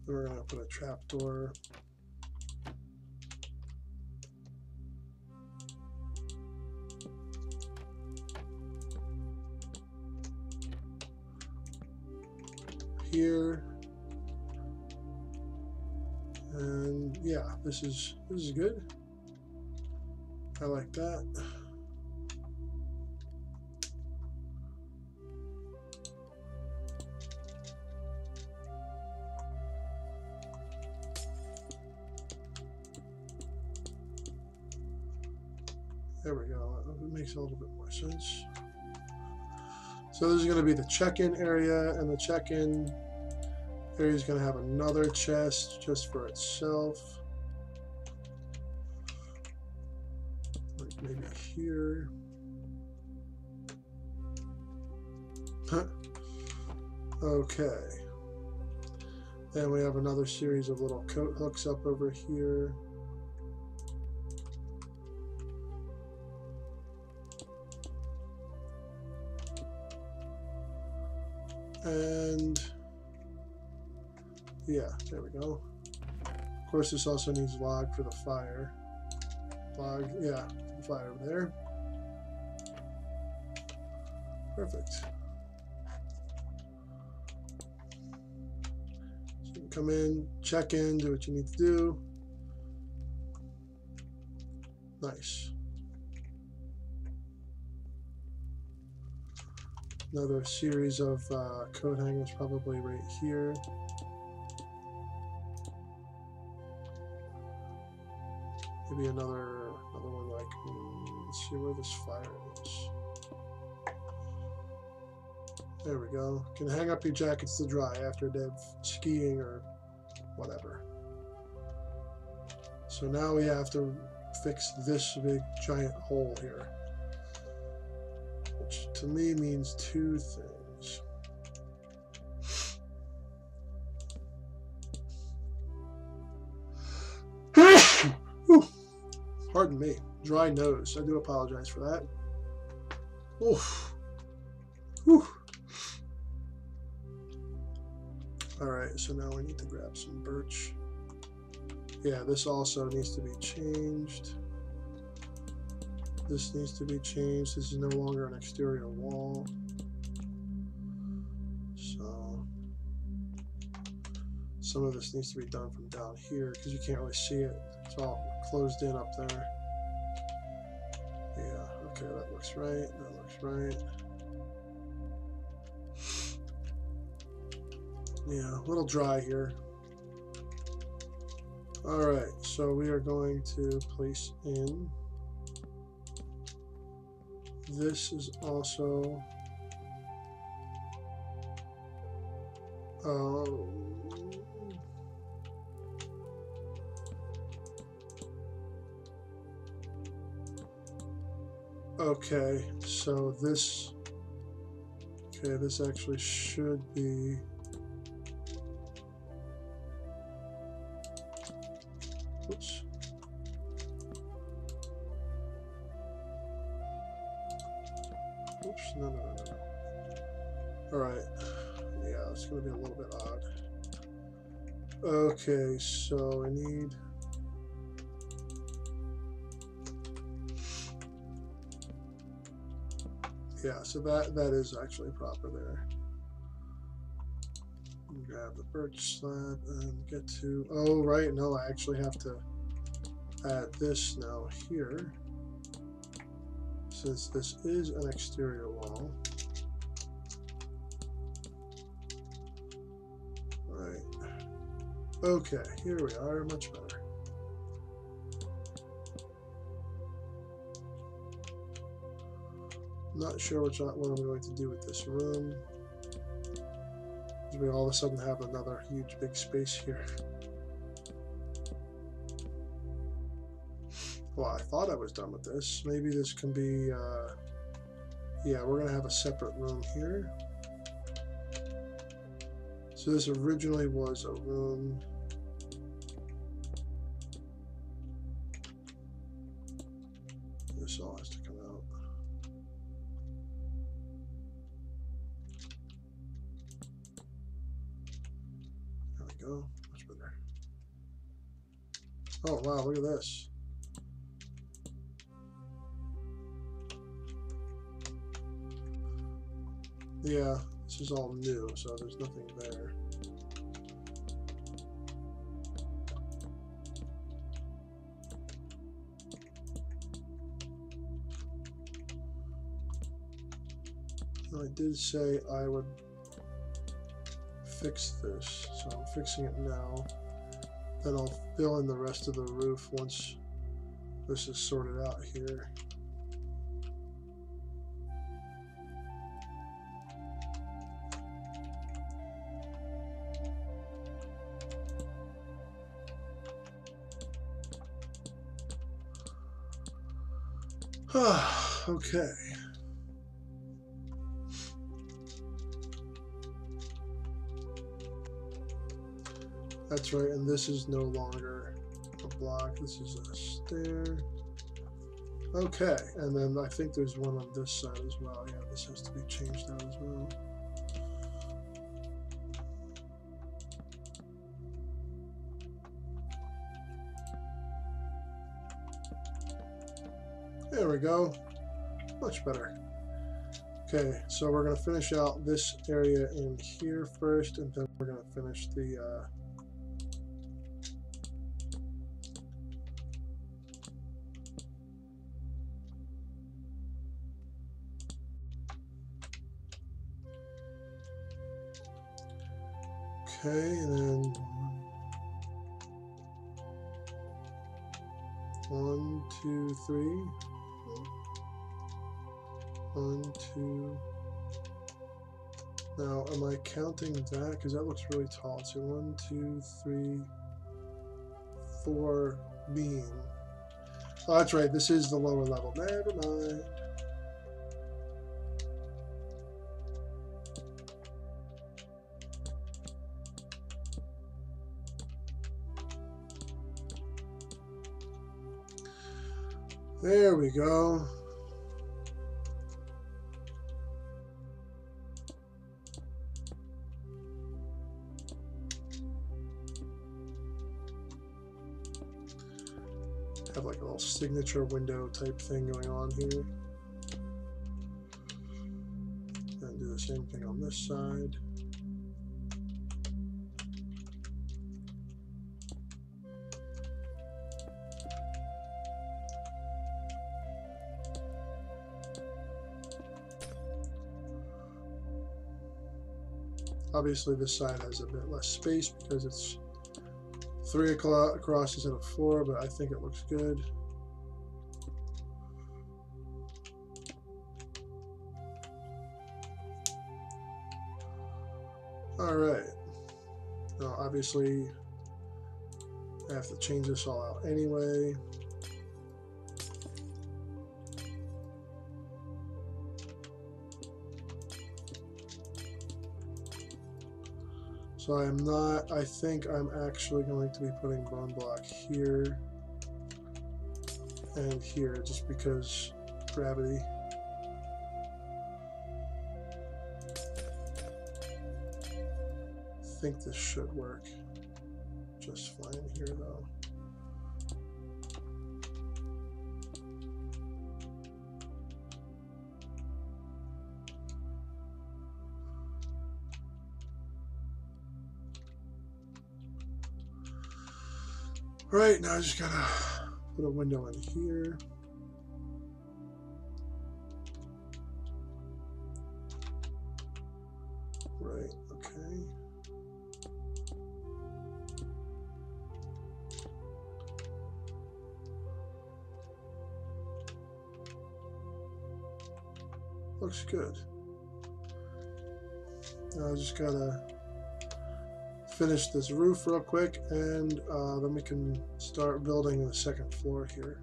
We're going to put a trapdoor. Here. And yeah, this is good. I like that. There we go. It makes a little bit more sense. So this is going to be the check-in area, and the check-in area is going to have another chest just for itself. Like maybe here. Okay. And we have another series of little coat hooks up over here. And yeah, there we go. Of course, this also needs log for the fire. Log, yeah, fire over there. Perfect. So you can come in, check in, do what you need to do. Nice. Another series of coat hangers probably right here. Maybe another one like, let's see where this fire is. There we go. You can hang up your jackets to dry after a day of skiing or whatever. So now we have to fix this big giant hole here, which to me means two things. Pardon me, dry nose. I do apologize for that. Oof. Whew. Alright, so now we need to grab some birch. Yeah, this also needs to be changed. This needs to be changed. This is no longer an exterior wall. So some of this needs to be done from down here because you can't really see it. It's all closed in up there. Yeah, okay, that looks right. That looks right. Yeah, a little dry here. Alright, so we are going to place in. This is also okay, so this this actually should be oops. Oops, no. Alright. Yeah, it's going to be a little bit odd. Okay, so I need... Yeah, so that is actually proper there. Grab the birch slab and get to... Oh, right, no, I actually have to add this now here. Since this is an exterior wall. Right. Okay, here we are, much better. Not sure what I'm going to do with this room. We all of a sudden have another huge big space here. Well, I thought I was done with this. Maybe this can be, yeah, we're going to have a separate room here. So this originally was a room. This all has to come out. There we go. Much better. Oh, wow, look at this. Yeah, this is all new, so there's nothing there. I did say I would fix this, so I'm fixing it now. Then I'll fill in the rest of the roof once this is sorted out here. Okay. That's right, and this is no longer a block, this is a stair. Okay, and then I think there's one on this side as well. Yeah, this has to be changed out as well. There we go. Much better. Okay, so we're going to finish out this area in here first, and then we're going to finish the okay, and then 1, 2, 3. 1, 2. Now, am I counting that? Because that looks really tall. So 1, 2, 3, 4 beam. Oh, that's right. This is the lower level. Never mind. There we go. Have like a little signature window type thing going on here. And do the same thing on this side. Obviously this side has a bit less space because it's 3 across instead of 4, but I think it looks good. All right. Now, obviously, I have to change this all out anyway. So I am not, I think I'm actually going to be putting bone block here and here just because gravity. I think this should work just fine here though. Right, now I just gotta put a window in here. Right, okay. Looks good. Now I just gotta finish this roof real quick, and then we can start building the second floor here.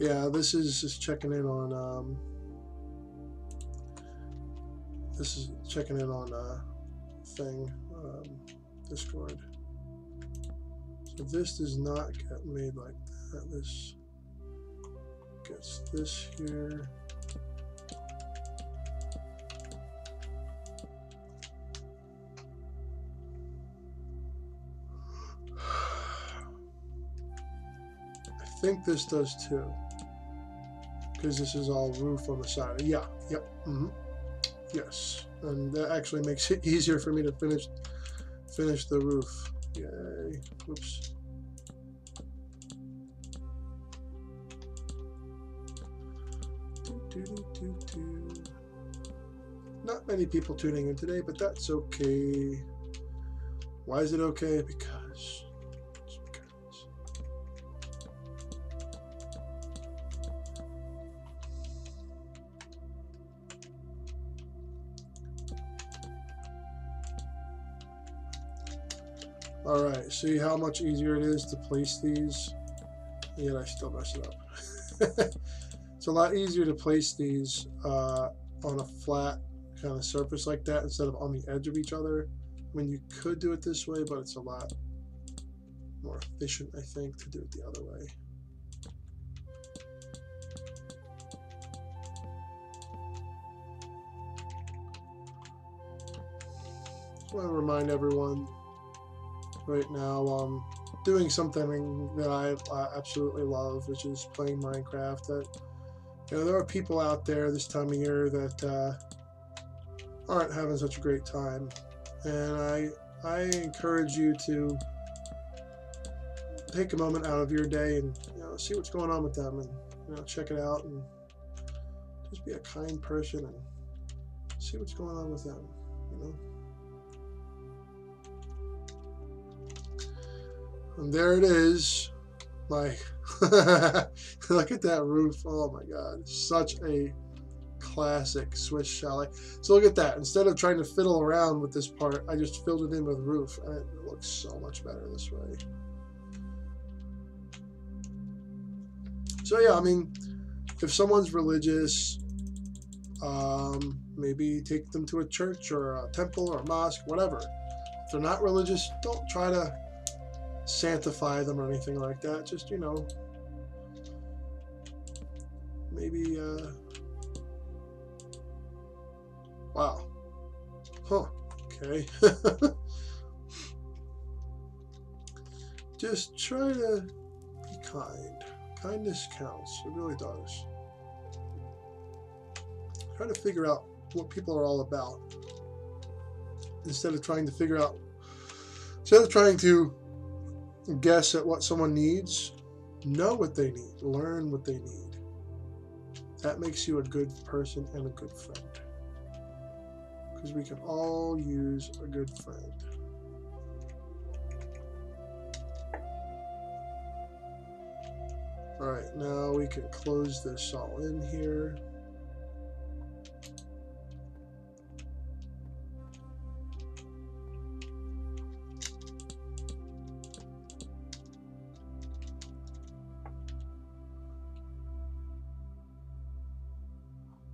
Yeah, this is just checking in on thing, Discord. So this does not get made like that. This gets this here. I think this does too, because this is all roof on the side. Yeah, yep, yes, and that actually makes it easier for me to finish the roof. Yay. Whoops. Not many people tuning in today, but that's okay. Why is it okay? Because. Alright, see how much easier it is to place these? Yet I still mess it up. It's a lot easier to place these on a flat kind of surface like that instead of on the edge of each other. I mean, you could do it this way, but it's a lot more efficient, I think, to do it the other way. I want to remind everyone right now I'm doing something that I absolutely love, which is playing Minecraft. That, you know, there are people out there this time of year that aren't having such a great time, and I encourage you to take a moment out of your day and, you know, see what's going on with them, and, you know, check it out and just be a kind person and see what's going on with them, you know. And there it is, my look at that roof. Oh my god, such a classic Swiss chalet. So look at that, instead of trying to fiddle around with this part, I just filled it in with roof, and it looks so much better this way. So yeah, I mean, if someone's religious, maybe take them to a church or a temple or a mosque, whatever. If they're not religious, don't try to sanctify them or anything like that. Just, you know, maybe wow, huh, okay. Just try to be kind. Kindness counts, it really does. Try to figure out what people are all about instead of trying to guess at what someone needs. Know what they need, learn what they need. That makes you a good person and a good friend, because we can all use a good friend. Alright, now we can close this all in here.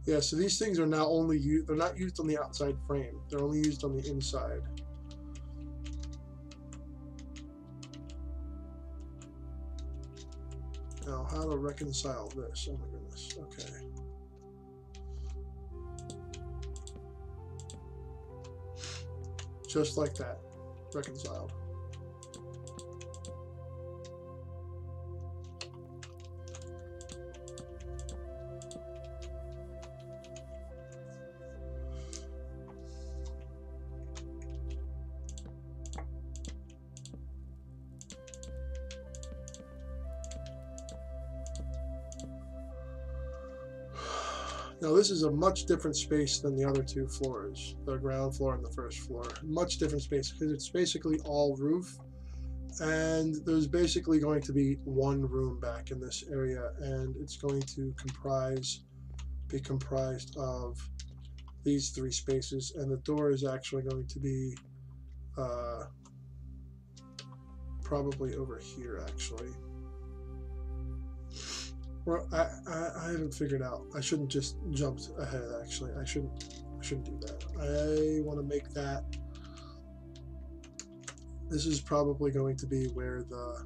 Yeah, so these things are now only used, they're not used on the outside frame, they're only used on the inside. Now, how to reconcile this? Oh my goodness, okay. Just like that, reconciled. Now this is a much different space than the other two floors, the ground floor and the first floor. Much different space because it's basically all roof, and there's basically going to be one room back in this area, and it's going to be comprised of these three spaces, and the door is actually going to be probably over here actually. Well, I haven't figured out. I shouldn't just jumped ahead. Actually, I shouldn't do that. I want to make that. This is probably going to be where the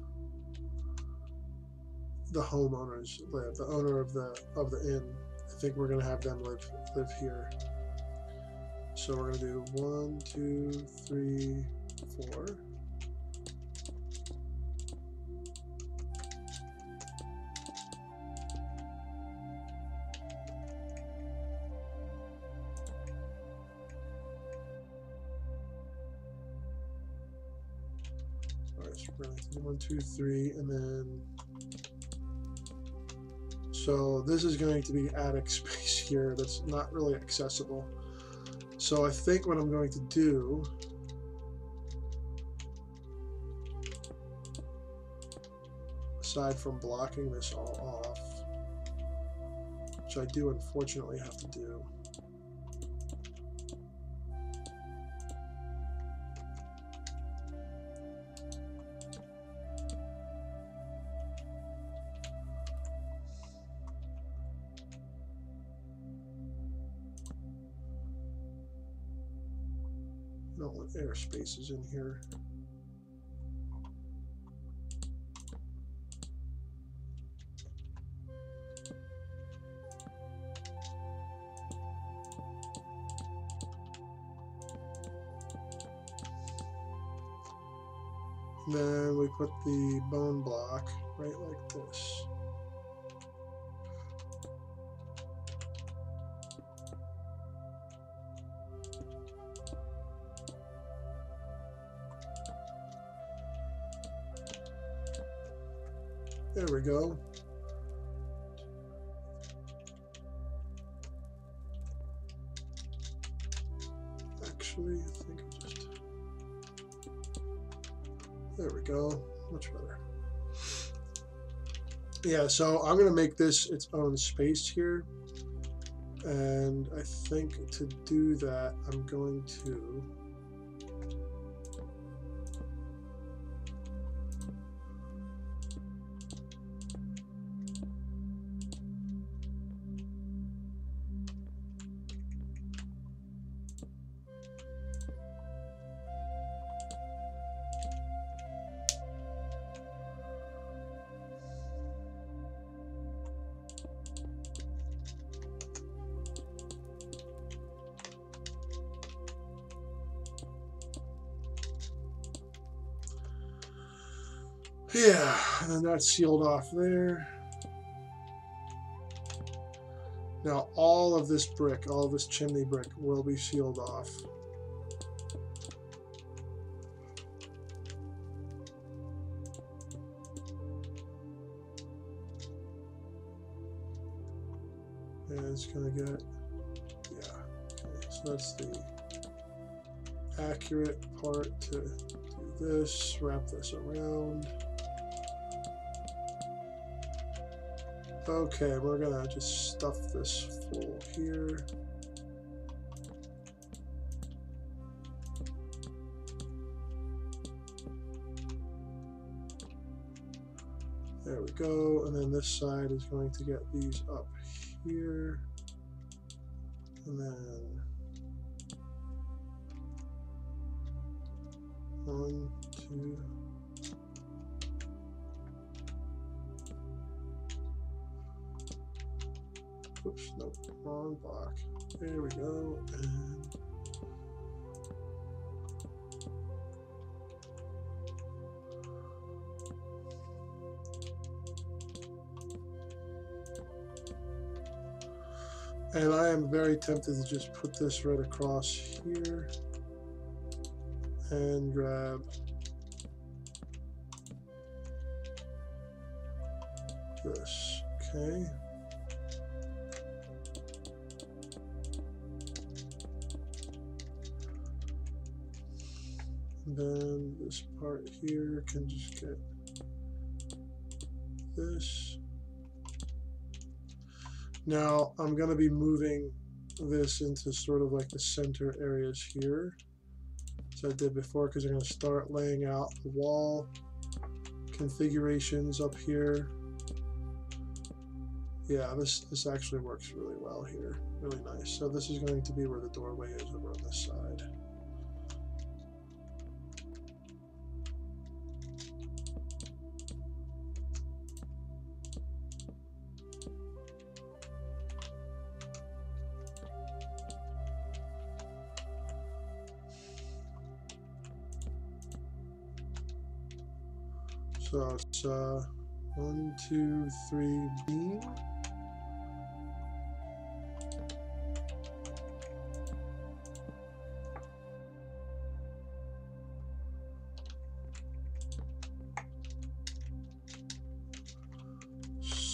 homeowners live. The owner of the inn. I think we're gonna have them live here. So we're gonna do 1, 2, 3, 4. guess we're going to do 1, 2, 3, and then. So this is going to be attic space here that's not really accessible. So I think what I'm going to do, aside from blocking this all off, which I do unfortunately have to do, I don't want air spaces in here. Then we put the bone block right like this. There we go. Actually, I think I just... There we go. Much better. Yeah, so I'm going to make this its own space here. And I think to do that, I'm going to... Yeah, and then that's sealed off there. Now all of this brick, all of this chimney brick will be sealed off. And it's gonna get, yeah, okay, so that's the accurate part to do this, wrap this around. Okay, we're gonna just stuff this full here. There we go, and then this side is going to get these up here, and then 1, 2. Oops, nope, wrong block. There we go, and I am very tempted to just put this right across here and grab this, okay. Then this part here can just get this. Now I'm going to be moving this into sort of like the center areas here, as I did before, because I'm going to start laying out the wall configurations up here. Yeah, this actually works really well here, really nice. So this is going to be where the doorway is over on this side. So it's 1, 2, 3 beam.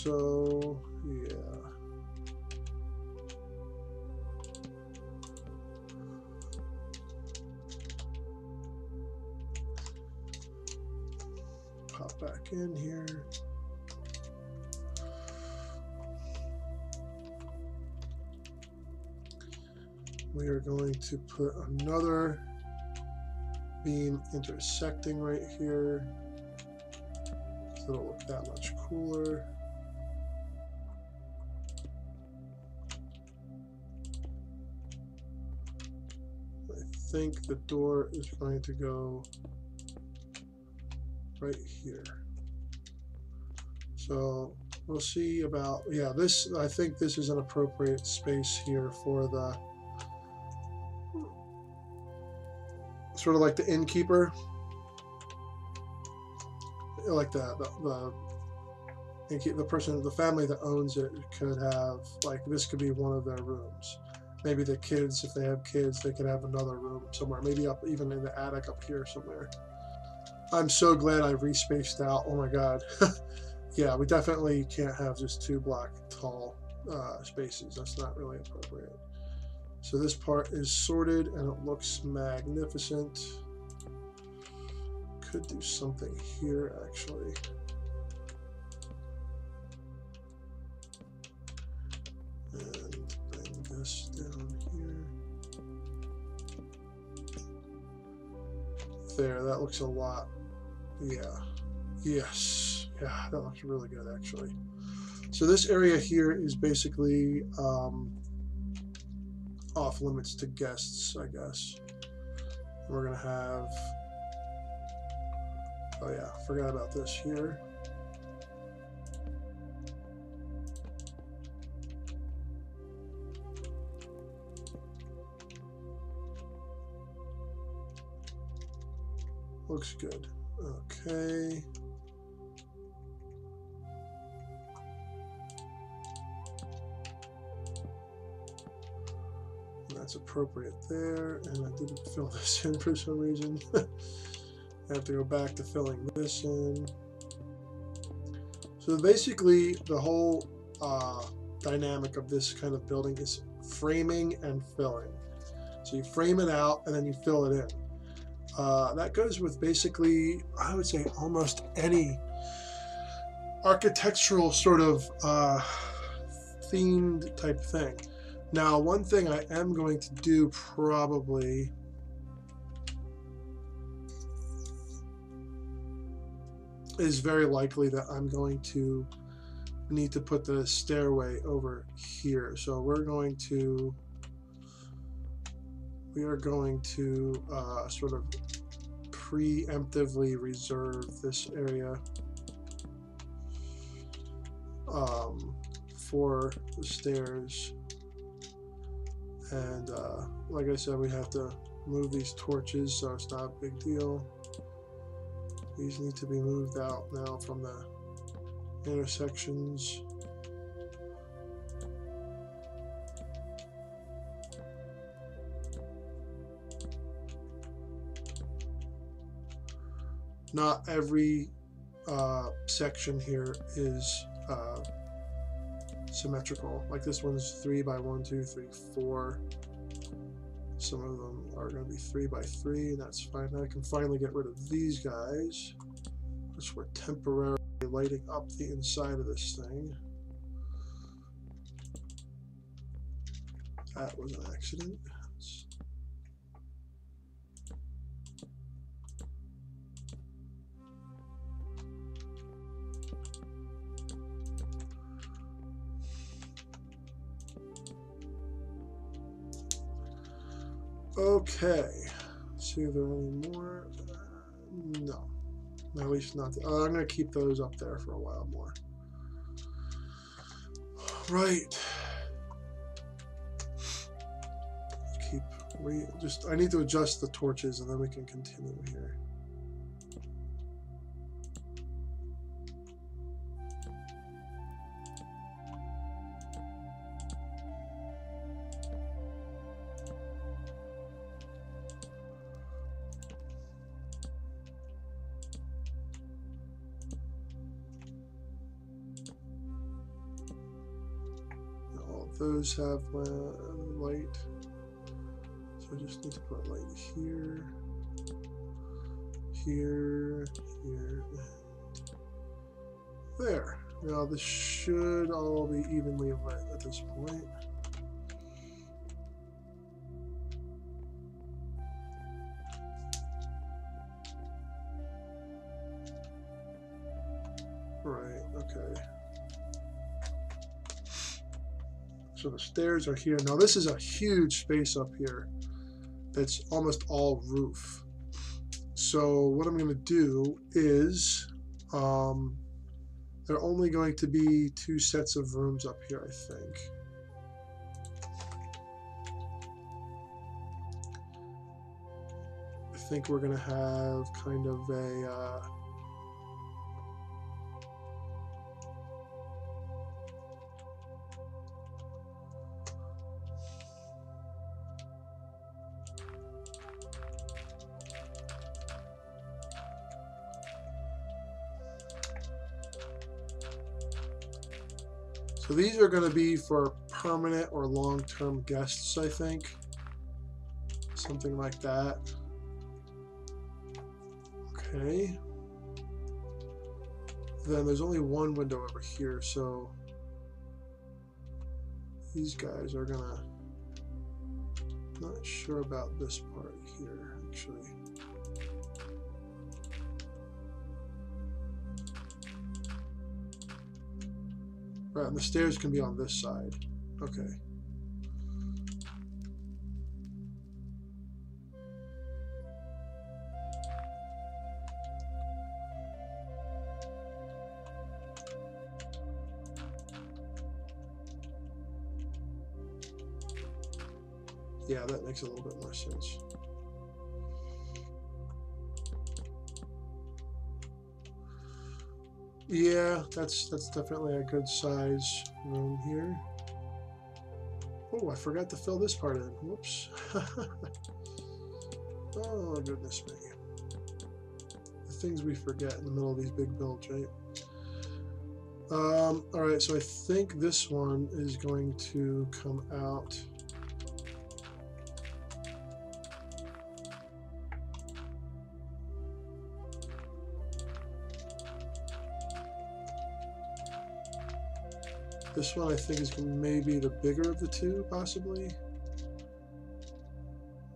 So, yeah. Pop back in here. We are going to put another beam intersecting right here. So it'll look that much cooler. I think the door is going to go right here. So we'll see about, yeah, this, I think this is an appropriate space here for the, sort of like the innkeeper, like the person, the family that owns it could have, like, this could be one of their rooms. Maybe the kids, if they have kids, they could have another room somewhere, maybe up even in the attic up here somewhere. I'm so glad I respaced out. Oh my God. Yeah, we definitely can't have just 2 block tall spaces. That's not really appropriate. So this part is sorted and it looks magnificent. Could do something here actually. And bring this down here. There, that looks a lot. Yeah. Yes. Yeah, that looks really good actually. So this area here is basically off limits to guests, I guess. We're gonna have, oh yeah, forgot about this here. Looks good. Okay. That's appropriate there, and I didn't fill this in for some reason. I have to go back to filling this in. So basically the whole dynamic of this kind of building is framing and filling. So you frame it out and then you fill it in. That goes with basically, I would say, almost any architectural sort of themed type thing. Now, one thing I am going to do probably is very likely that I'm going to need to put the stairway over here. So we are going to sort of preemptively reserve this area for the stairs. And like I said, we have to move these torches, so it's not a big deal. These need to be moved out now from the intersections. Not every section here is symmetrical. Like this one's 3 by 1, 2, 3, 4. Some of them are going to be 3 by 3. That's fine. Now I can finally get rid of these guys, which were temporarily lighting up the inside of this thing. That was an accident. Okay, let's see if there are any more. No, at least not. I'm going to keep those up there for a while more. Right. I need to adjust the torches and then we can continue here. those have light. So I just need to put light here, here, here, and there. Now this should all be evenly lit at this point. Right, okay. So the stairs are here. Now this is a huge space up here that's almost all roof. So what I'm going to do is there are only going to be 2 sets of rooms up here, I think. I think we're going to have kind of a so these are going to be for permanent or long-term guests, I think. Something like that. Okay. Then there's only one window over here, so these guys are gonna... Not sure about this part here, actually. Right, and the stairs can be on this side. Okay. Yeah, that makes a little bit more sense. Yeah, that's definitely a good size room here. Oh, I forgot to fill this part in. Whoops. Oh, goodness me. The things we forget in the middle of these big builds, right? Alright, so I think this one is going to come out. This one I think is maybe the bigger of the two, possibly.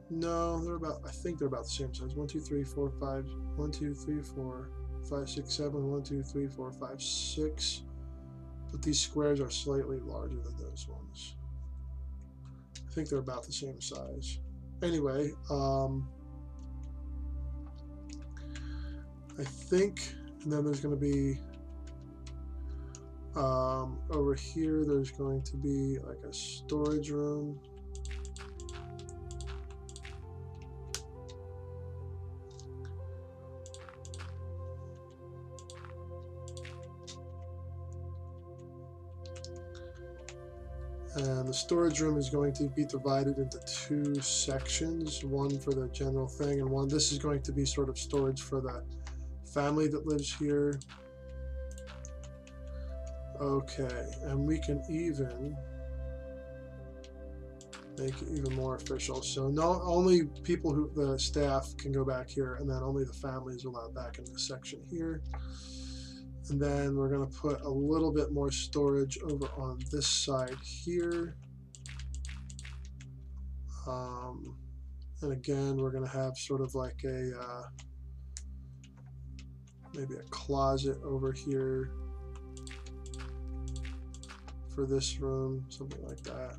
No, they're about, I think they're about the same size. 1, 2, 3, 4, 5, 1, 2, 3, 4, 5, 6, 7, 1, 2, 3, 4, 5, 6. But these squares are slightly larger than those ones. I think they're about the same size. Anyway, I think, and then there's going to be over here, there's going to be like a storage room. And the storage room is going to be divided into 2 sections, one for the general thing and one, this is going to be sort of storage for the family that lives here. Okay, and we can even make it even more official. So not only people who, the staff can go back here, and then only the family is allowed back in this section here. And then we're going to put a little bit more storage over on this side here. And again, we're going to have sort of like a maybe a closet over here for this room, something like that.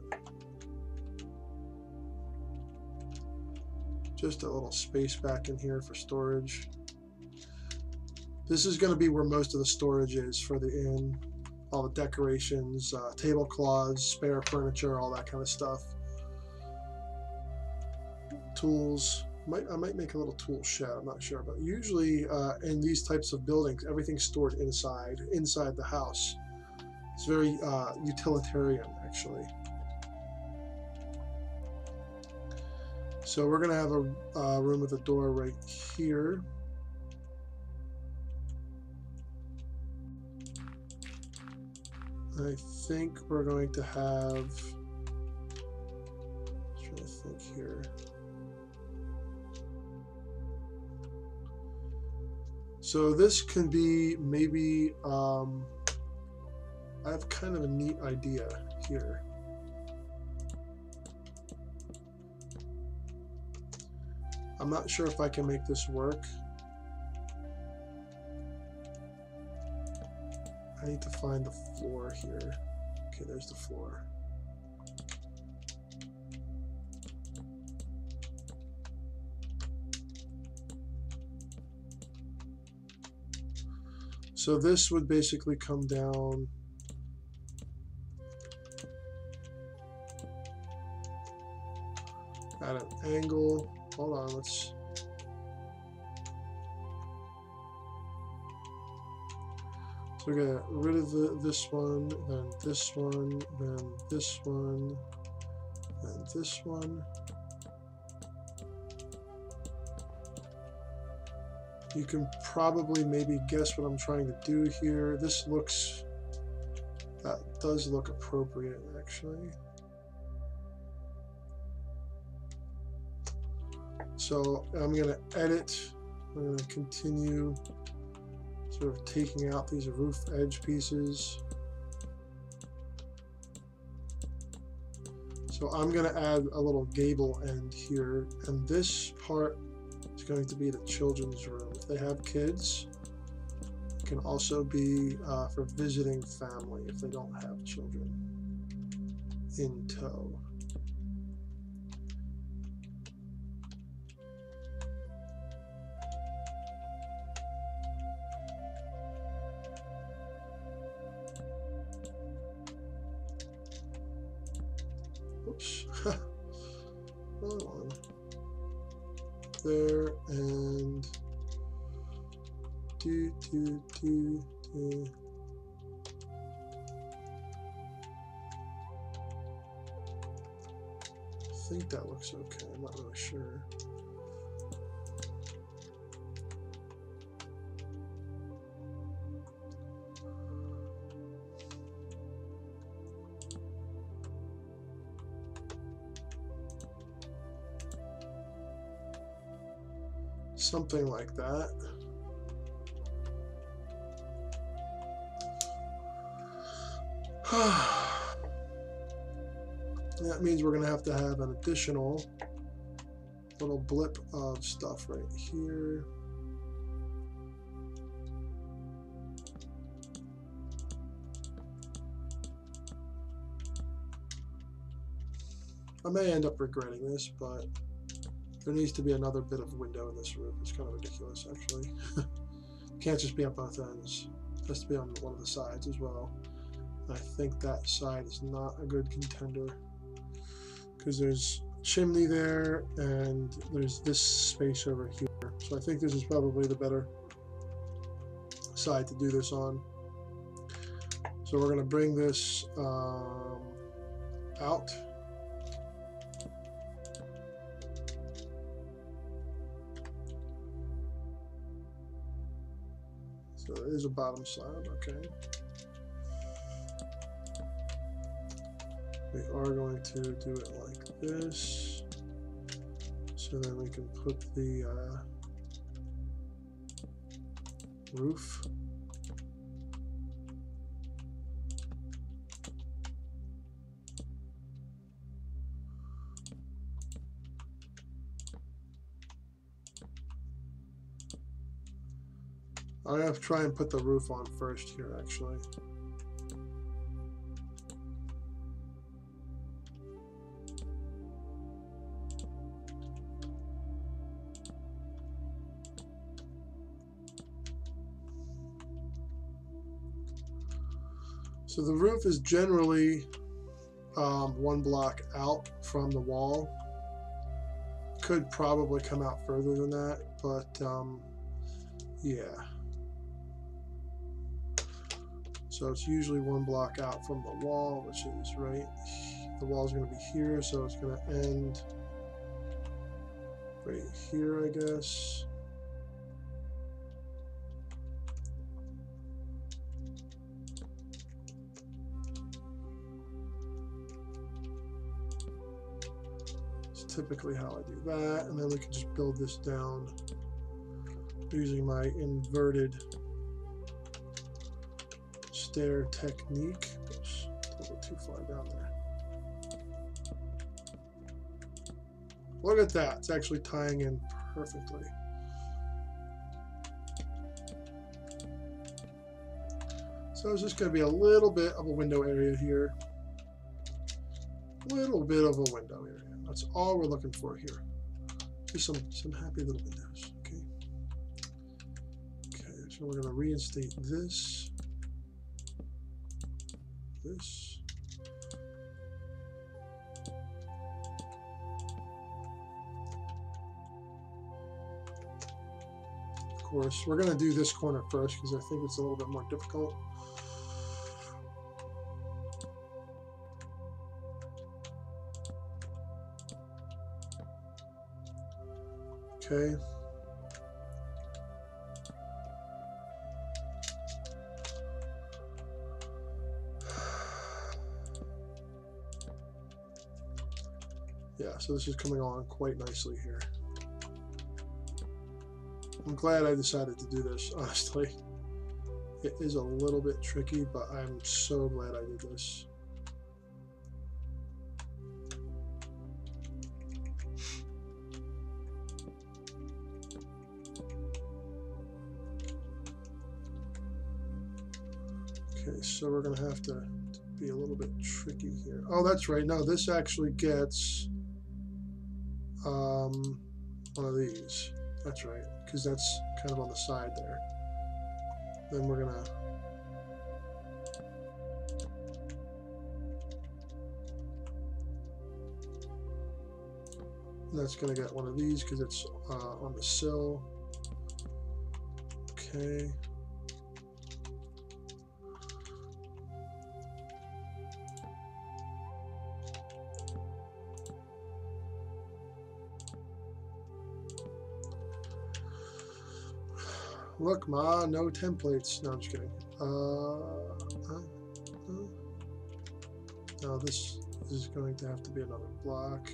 Just a little space back in here for storage. This is going to be where most of the storage is for the inn. All the decorations, tablecloths, spare furniture, all that kind of stuff. Tools. I might make a little tool shed, I'm not sure. But usually in these types of buildings, everything's stored inside the house. It's very utilitarian, actually. So we're going to have a room with a door right here. I think we're going to have, trying to think here. So this can be maybe, I have kind of a neat idea here. I'm not sure if I can make this work. I need to find the floor here. Okay, there's the floor. So this would basically come down at an angle. Hold on, let's. So we're gonna get rid of this one, then this one, then this one, then this one. You can probably maybe guess what I'm trying to do here. This looks, that does look appropriate actually. So I'm going to edit, I'm going to continue sort of taking out these roof edge pieces. So I'm going to add a little gable end here, and this part is going to be the children's room. If they have kids, it can also be for visiting family if they don't have children in tow. Oops. Hold on. There and do. I think that looks okay. I'm not really sure. Something like that. That means we're going to have an additional little blip of stuff right here. I may end up regretting this, but there needs to be another bit of window in this roof. It's kind of ridiculous, actually. Can't just be on both ends. It has to be on one of the sides as well. I think that side is not a good contender because there's a chimney there and there's this space over here. So I think this is probably the better side to do this on. So we're going to bring this out. So it is a bottom slab, okay. We are going to do it like this. So then we can put the roof. I'm going to try and put the roof on first here, actually. So the roof is generally one block out from the wall. Could probably come out further than that, but yeah. So it's usually one block out from the wall, which is right. The wall is going to be here, so it's going to end right here, I guess. typically how I do that, and then we can just build this down using my inverted stair technique. Oops, a little bit too far down there. Look at that, it's actually tying in perfectly. So it's just going to be a little bit of a window area here. Little bit of a window area. That's all we're looking for here. Just some happy little windows. Okay. Okay, so we're going to reinstate this. This. Of course, we're going to do this corner first because I think it's a little bit more difficult. Okay. Yeah, so this is coming along quite nicely here. I'm glad I decided to do this, honestly. It is a little bit tricky, but I'm so glad I did this. Okay, so we're going to have to be a little bit tricky here. Oh, that's right. No, this actually gets one of these. That's right, because that's kind of on the side there. Then we're going to that's going to get one of these because it's on the sill. Okay. Look, Ma, no templates. No, I'm just kidding. No, this is going to have to be another block.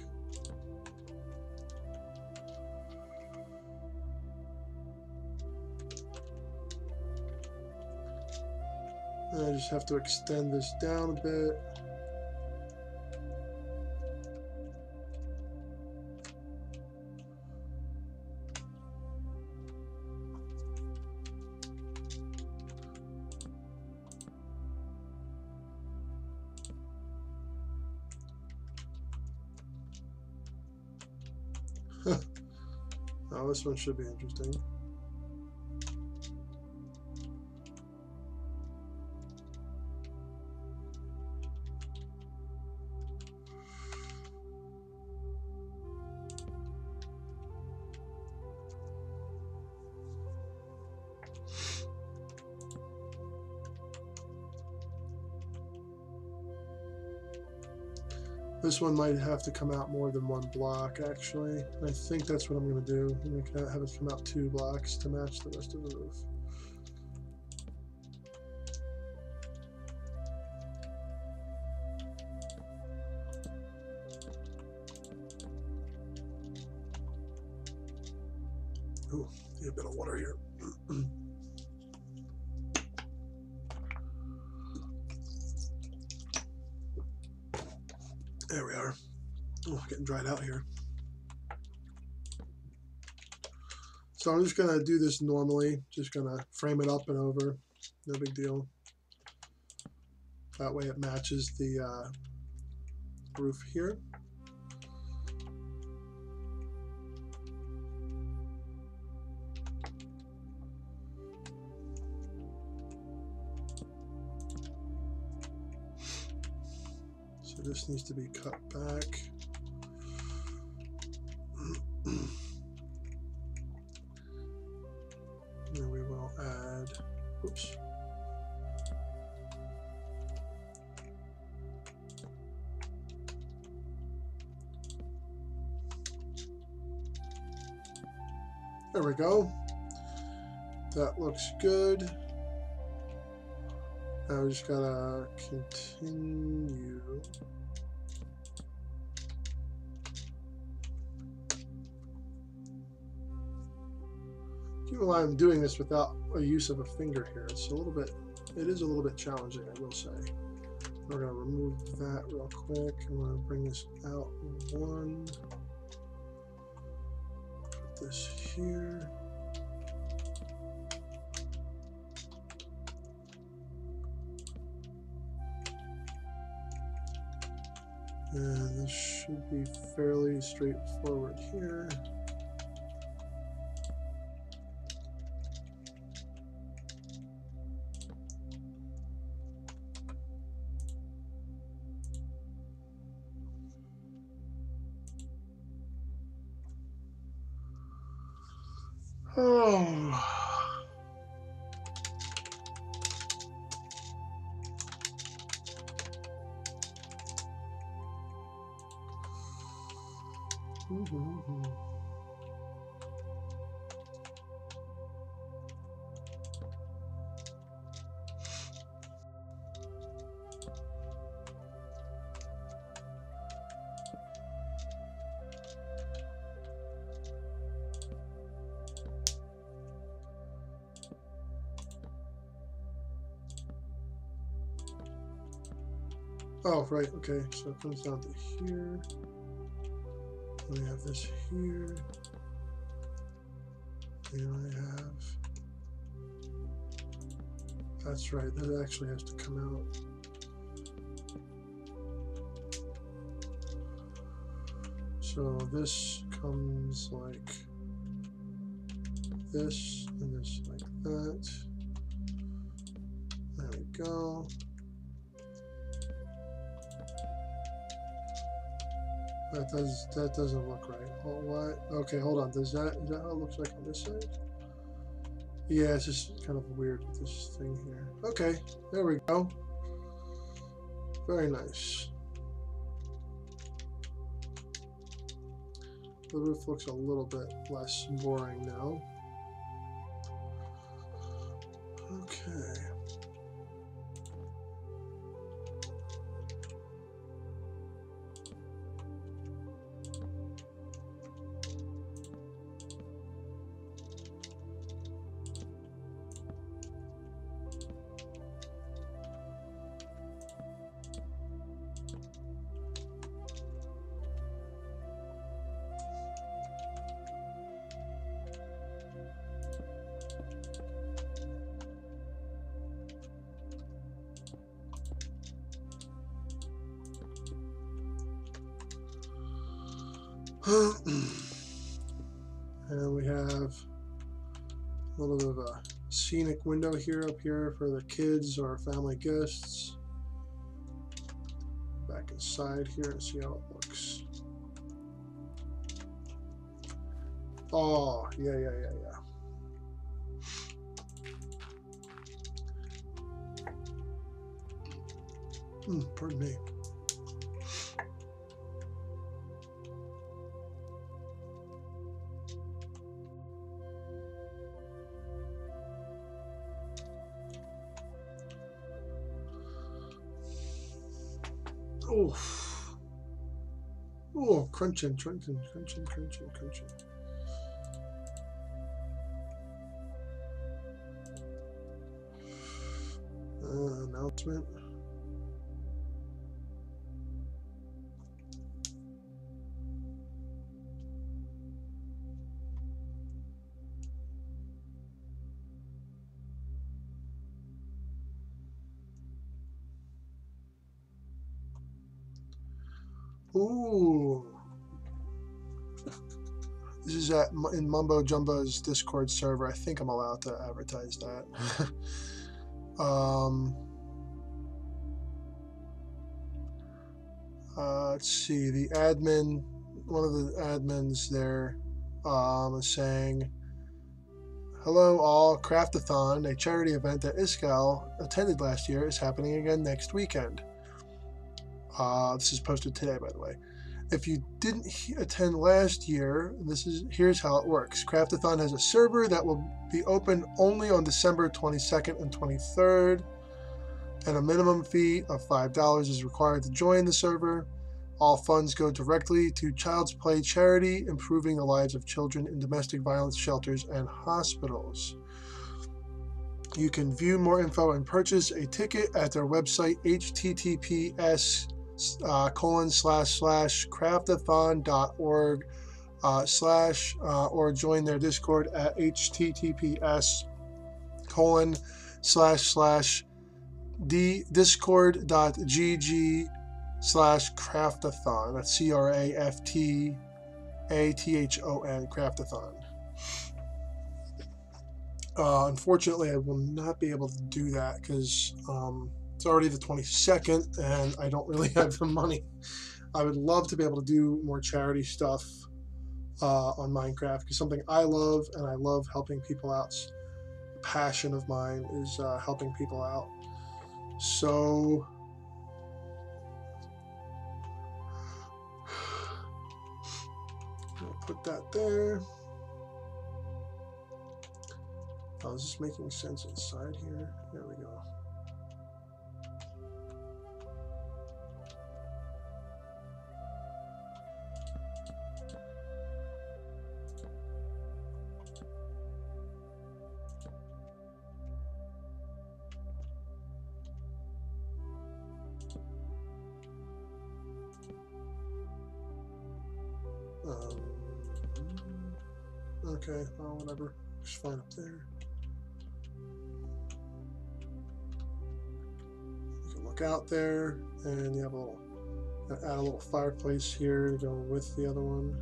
And I just have to extend this down a bit. Oh, this one should be interesting. This one might have to come out more than one block, actually. I think that's what I'm going to do. I'm going to have it come out 2 blocks to match the rest of the roof. Ooh, need a bit of water here. There we are. Oh, getting dried out here. So I'm just going to do this normally. Just going to frame it up and over. No big deal. That way it matches the roof here. So this needs to be cut back. And we will add, oops. There we go. That looks good. Now we just gotta continue. Even while I'm doing this without a use of a finger here, it is a little bit challenging, I will say. We're going to remove that real quick. I'm going to bring this out one. Put this here. And this should be fairly straightforward here. Oh. Oh, right, okay, so it comes down to here. We have this here. And I have, that's right, that actually has to come out. So this comes like this, and this like that. There we go. That doesn't look right. Oh, what? Okay, hold on. Is that how it looks like on this side? Yeah, it's just kind of weird with this thing here. Okay, there we go. Very nice. The roof looks a little bit less boring now. Okay. And we have a little bit of a scenic window here up here for the kids or family guests. Back inside here and see how it looks. Oh, yeah. Pardon me. Oh, crunching. Announcement. Ooh. This is in Mumbo Jumbo's Discord server. I think I'm allowed to advertise that. Let's see. The admin, one of the admins there, is saying, "Hello all, Craftathon, a charity event that Iskal attended last year, is happening again next weekend." This is posted today, by the way. If you didn't attend last year, here's how it works. Craftathon has a server that will be open only on December 22nd and 23rd, and a minimum fee of $5 is required to join the server. All funds go directly to Child's Play charity, improving the lives of children in domestic violence shelters and hospitals. You can view more info and purchase a ticket at their website, https://craftathon.org or join their Discord at https://discord.gg/craftathon. That's CRAFTATHON, Craftathon. Unfortunately, I will not be able to do that because it's already the 22nd and I don't really have the money. I would love to be able to do more charity stuff on Minecraft because something I love, and I love helping people out. A passion of mine is helping people out. So I'll put that there. Oh, is this making sense inside here? There we go. Okay, well, whatever. Just fine up there. You can look out there, and you have a little, add a little fireplace here to go with the other one.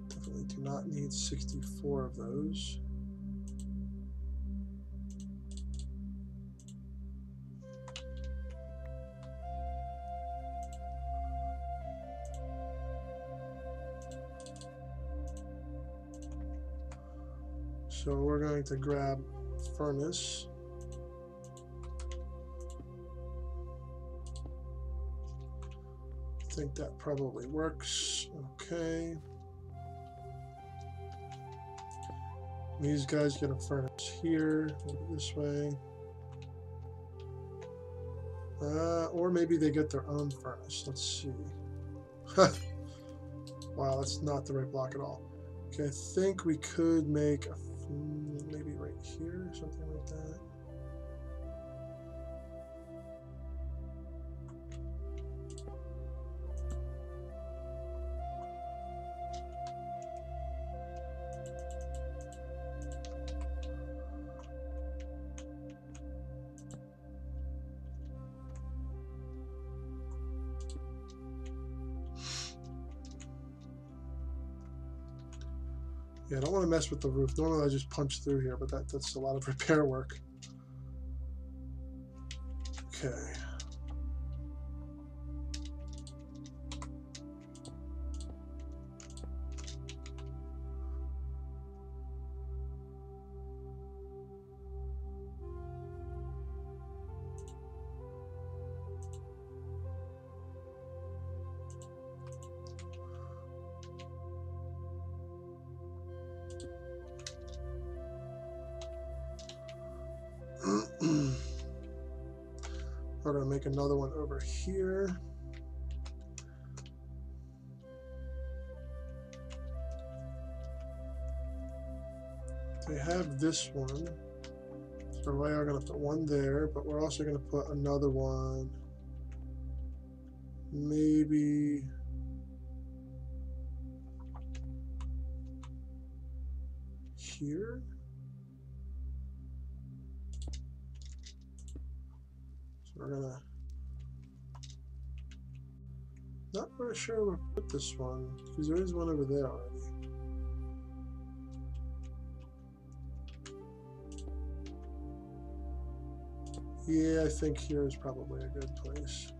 Definitely do not need 64 of those. So we're going to grab furnace. I think that probably works. Okay. These guys get a furnace here, maybe this way. Or maybe they get their own furnace. Let's see. Wow, that's not the right block at all. Okay, I think we could make a, maybe right here, something like that. Yeah, I don't want to mess with the roof. Normally I just punch through here, but that's a lot of repair work. Okay. We're going to make another one over here. They have this one. So we are going to put one there, but we're also going to put another one. Maybe here. We're gonna, not really sure where to put this one because there is one over there already. Yeah, I think here is probably a good place.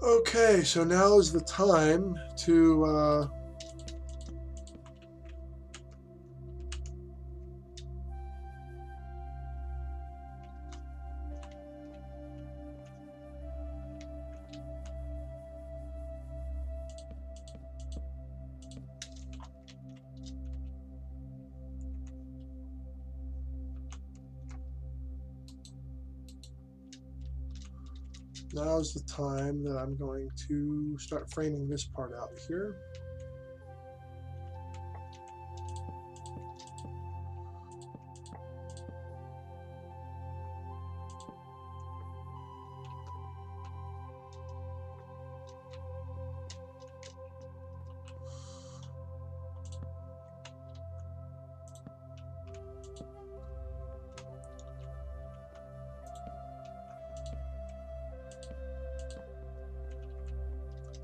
Okay, so now is the time to now's the time that I'm going to start framing this part out here.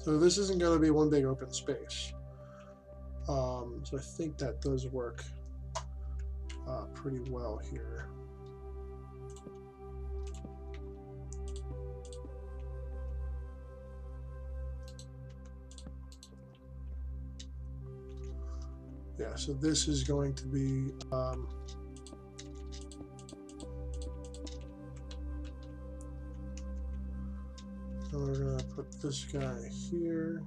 So this isn't going to be one big open space. So I think that does work pretty well here. Yeah, so this is going to be and we're going to put this guy here.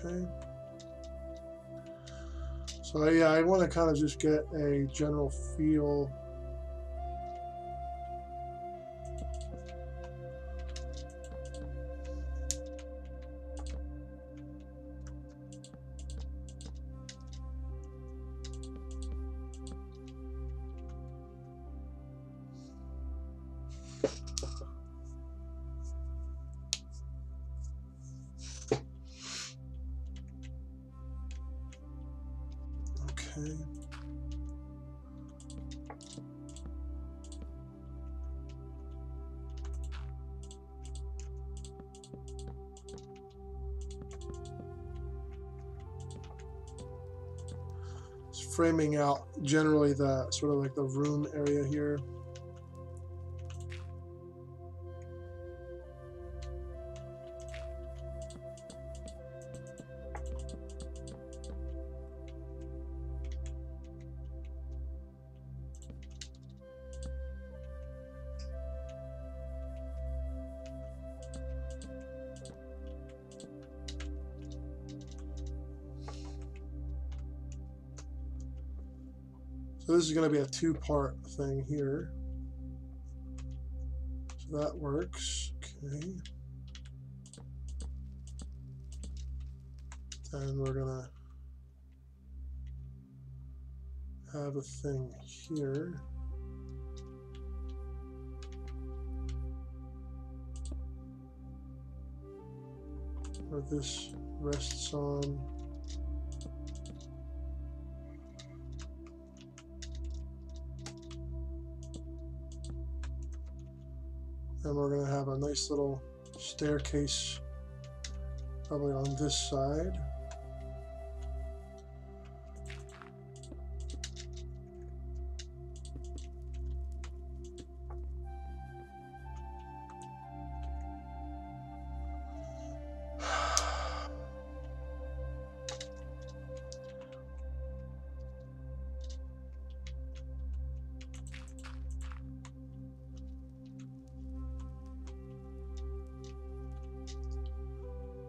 Okay. So yeah, I want to kind of just get a general feel. Okay. Just framing out generally the sort of like the room area here. So this is going to be a two-part thing here. So that works. Okay. And we're going to have a thing here. Where this rests on. And we're going to have a nice little staircase probably on this side.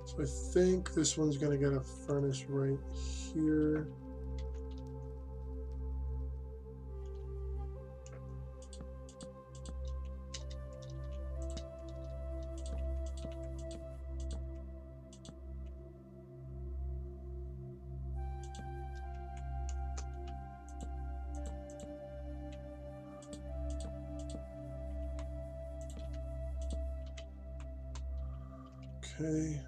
So I think this one's going to get a furnace right here. Okay.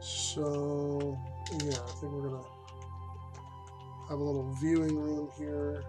So, yeah, I think we're gonna have a little viewing room here.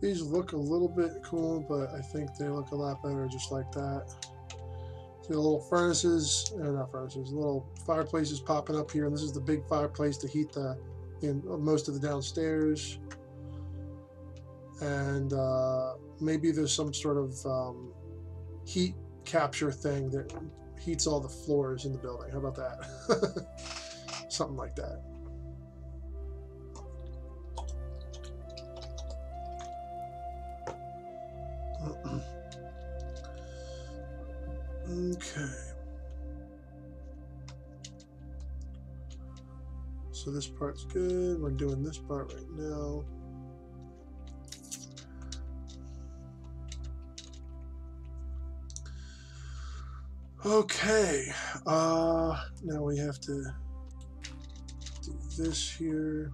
These look a little bit cool, but I think they look a lot better just like that. See the little furnaces, not furnaces, little fireplaces popping up here, and this is the big fireplace to heat most of the downstairs. And maybe there's some sort of heat capture thing that heats all the floors in the building. How about that? Something like that. Okay. So this part's good. We're doing this part right now. Okay. Now we have to do this here.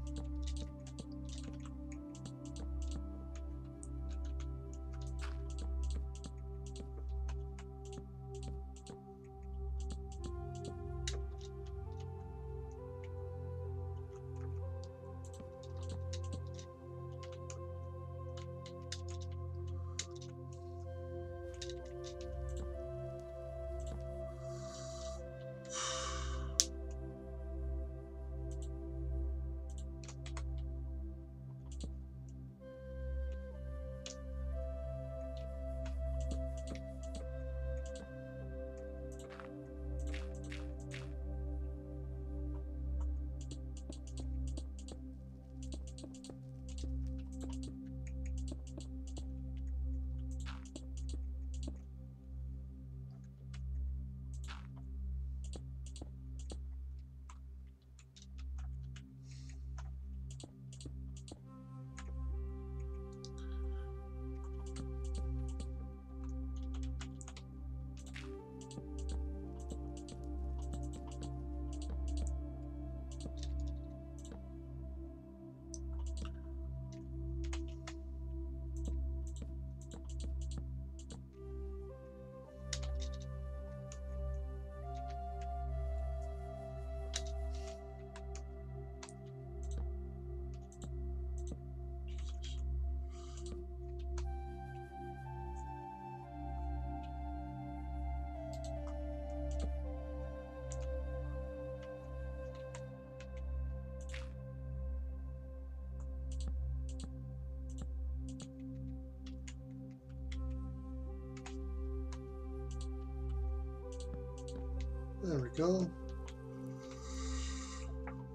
There we go.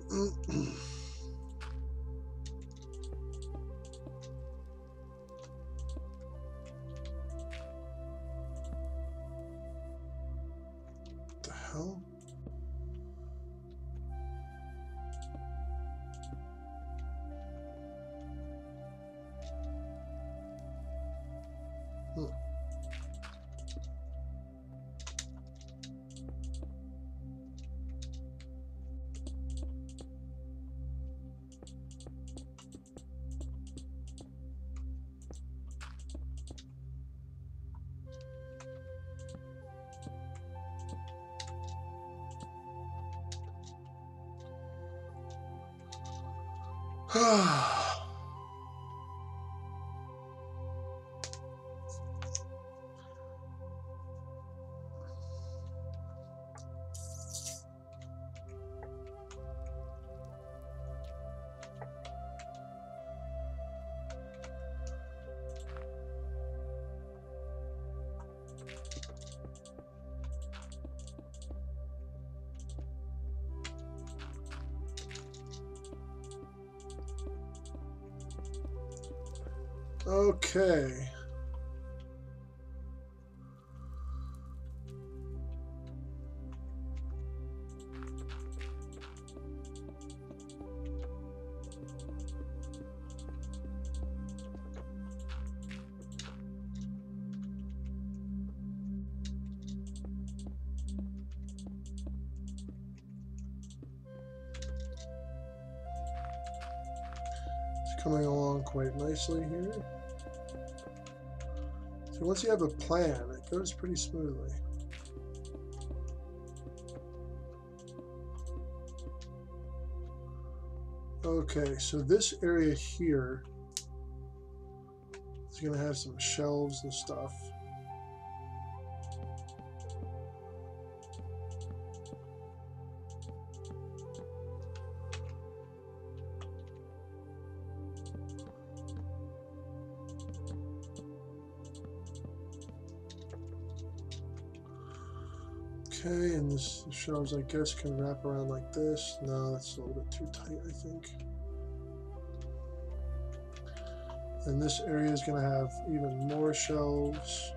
What the hell? Okay. It's coming along quite nicely here. So once you have a plan, it goes pretty smoothly. Okay, so this area here is going to have some shelves and stuff. Okay, and this shelves, I guess, can wrap around like this. No, that's a little bit too tight, I think. And this area is going to have even more shelves.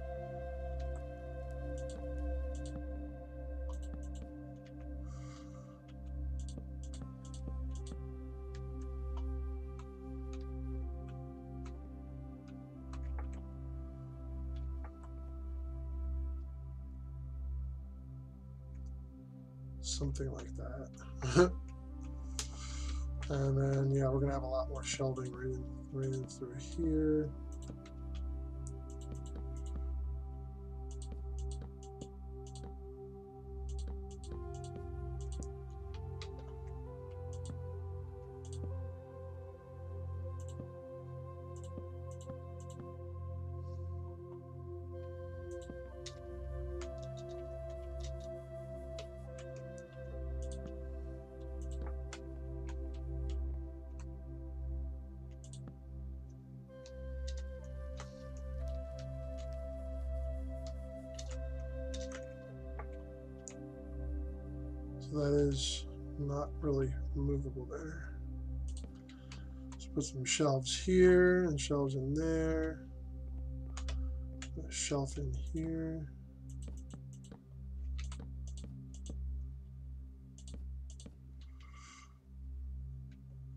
Something like that. And then, yeah, we're going to have a lot more shelving right in through here. So that is not really movable there. Let's put some shelves here and shelves in there. A shelf in here.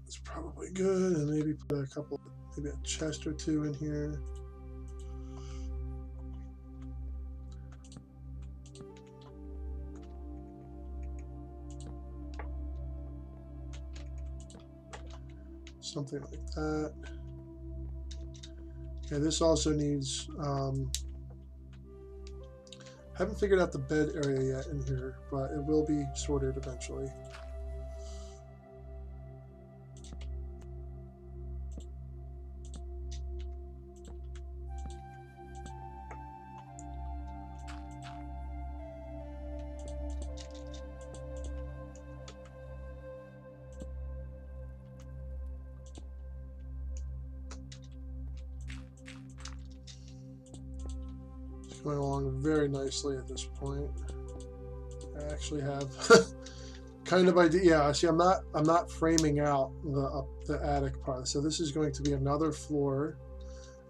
That's probably good. And maybe put a couple, maybe a chest or two in here. Something like that. Okay, this also needs, haven't figured out the bed area yet in here, but it will be sorted eventually. Going along very nicely at this point. I actually have kind of idea. Yeah, see, I'm not framing out the attic part. So this is going to be another floor,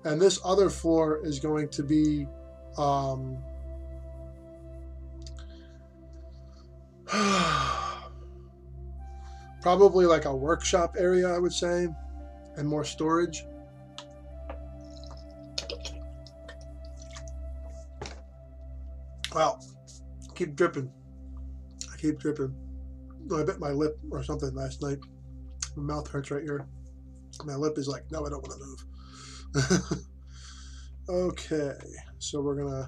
and this other floor is going to be probably like a workshop area, I would say, and more storage. Wow, I keep dripping. I keep dripping. I bit my lip or something last night. My mouth hurts right here. My lip is like, no, I don't want to move. Okay, so we're gonna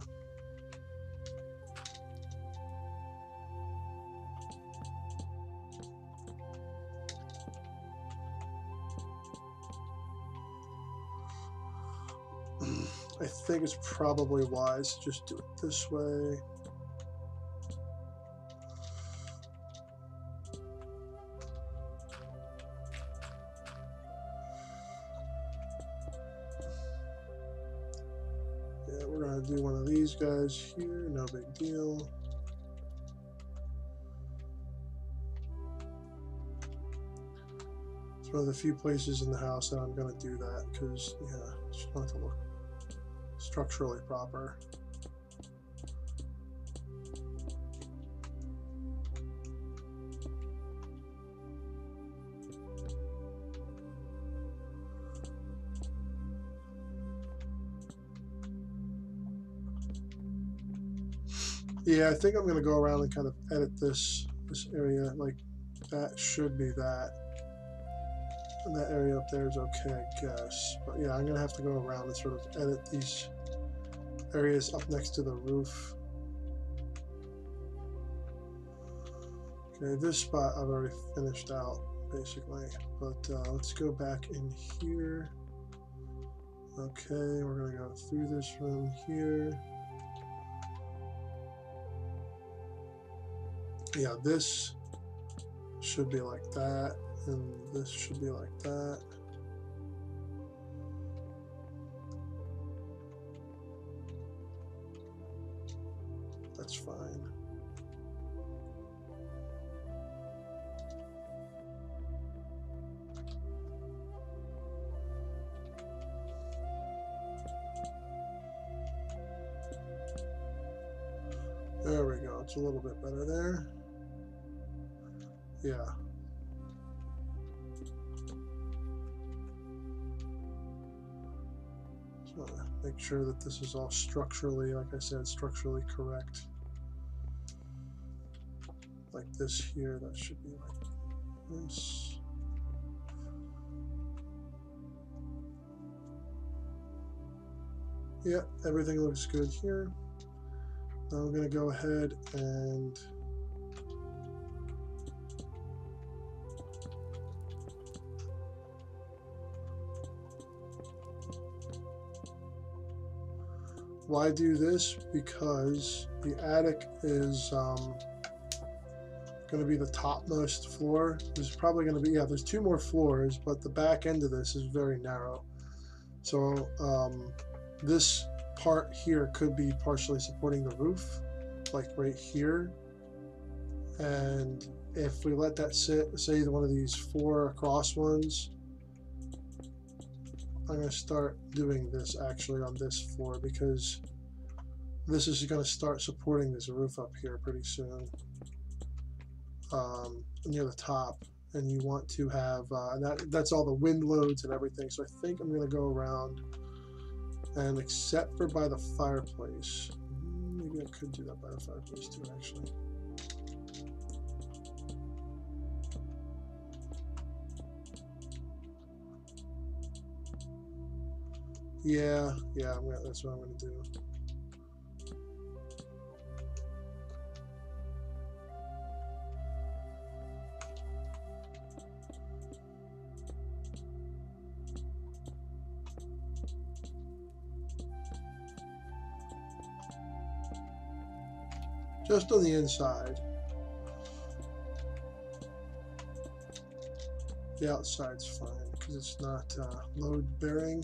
I think it's probably wise to just do it this way. Yeah, we're gonna do one of these guys here, no big deal. It's one of the few places in the house that I'm gonna do that because, yeah, it's not to look structurally proper. Yeah, I think I'm going to go around and kind of edit this area. Like, that should be that. And that area up there is okay, I guess. But yeah, I'm going to have to go around and sort of edit these areas up next to the roof. Okay, this spot I've already finished out, basically. But let's go back in here. Okay, we're going to go through this room here. Yeah, this should be like that, and this should be like that. That's fine. There we go. It's a little bit better there. Yeah. Just want to make sure that this is all structurally, like I said, structurally correct. Like this here, that should be like this. Yeah, everything looks good here. Now I'm going to go ahead and why do this? Because the attic is going to be the topmost floor. There's probably going to be, yeah, there's 2 more floors, but the back end of this is very narrow. So this part here could be partially supporting the roof, like right here. And if we let that sit, say one of these 4 across ones, I'm going to start doing this actually on this floor because this is going to start supporting this roof up here pretty soon, near the top. And you want to have, that's all the wind loads and everything. So I think I'm going to go around and except for by the fireplace, maybe I could do that by the fireplace too, actually. Yeah, that's what I'm going to do. Just on the inside. The outside's fine because it's not load bearing.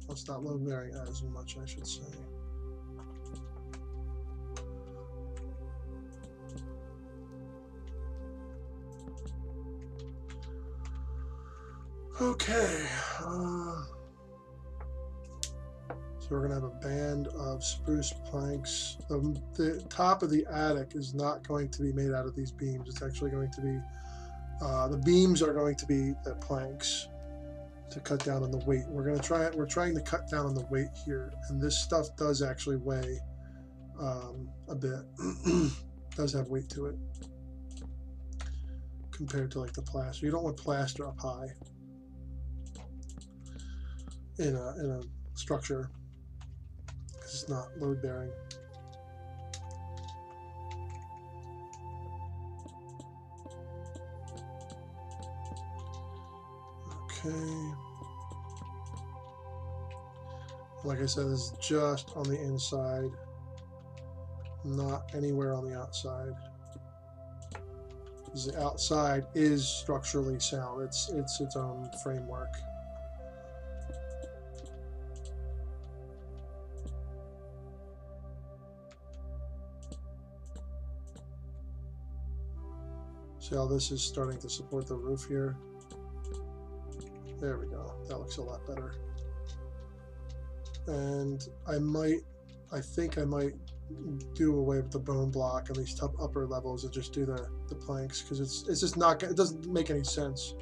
Well, it's not load bearing as much, I should say. Okay. So we're going to have a band of spruce planks. The top of the attic is not going to be made out of these beams. It's actually going to be, the beams are going to be the planks to cut down on the weight. We're trying to cut down on the weight here. And this stuff does actually weigh a bit. Does have weight to it compared to like the plaster. You don't want plaster up high in a structure. It's not load bearing. Okay. Like I said, this is just on the inside, not anywhere on the outside. Because the outside is structurally sound. It's its own framework. See how this is starting to support the roof here? There we go. That looks a lot better. And I think I might do away with the bone block on these upper levels and just do the planks, because it's just not, it doesn't make any sense.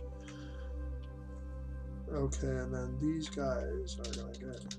Okay, and then these guys are gonna get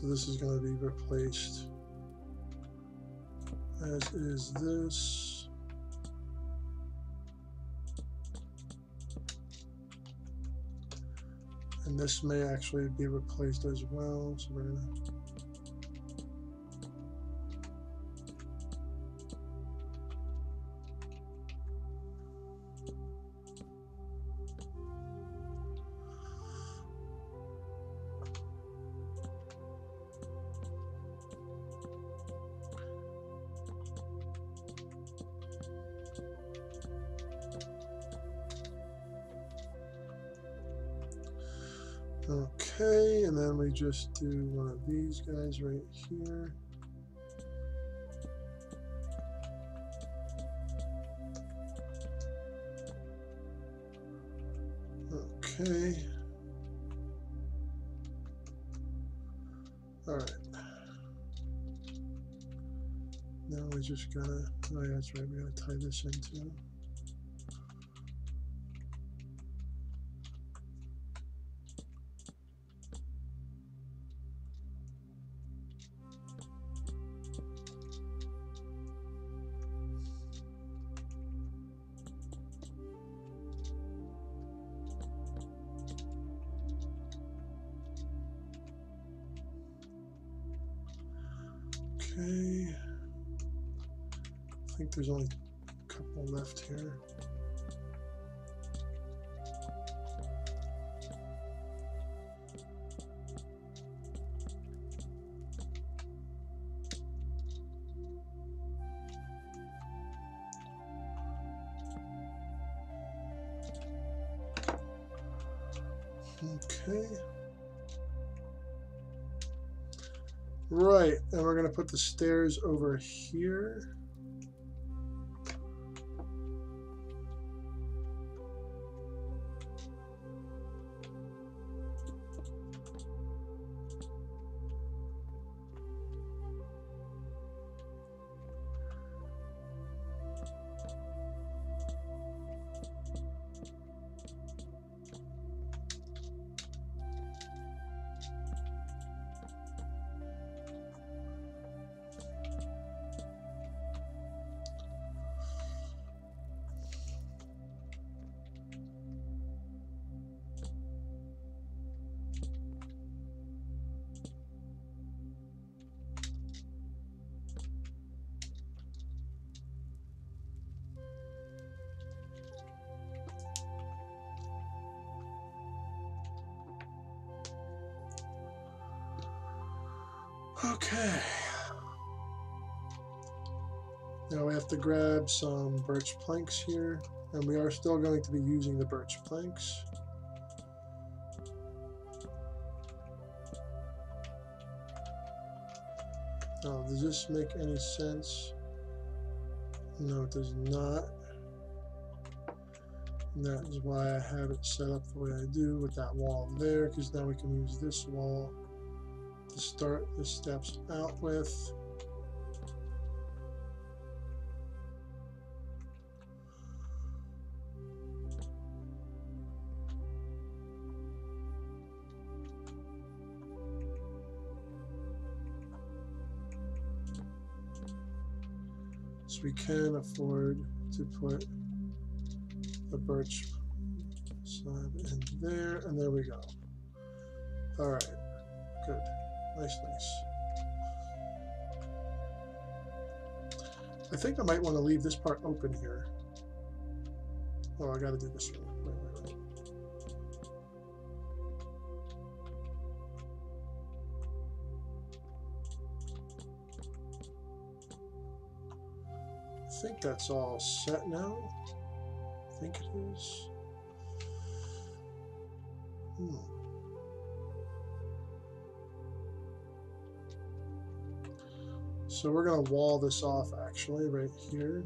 so this is going to be replaced, as is this. And this may actually be replaced as well. So we're gonna okay, and then we just do one of these guys right here. Okay. All right. Now we just gotta, oh yeah, that's right, we gotta tie this in too. Okay, I think there's only a couple left here. Okay. Right, and we're going to put the stairs over here. Okay. Now we have to grab some birch planks here, and we are still going to be using the birch planks. Now, does this make any sense? No, it does not. And that is why I have it set up the way I do with that wall there, because now we can use this wall to start the steps out with. So we can afford to put the birch slab in there, and there we go. All right, good, nice. I think I might want to leave this part open here. Oh, I got to do this one. Wait. I think that's all set now. I think it is. So we're going to wall this off actually right here.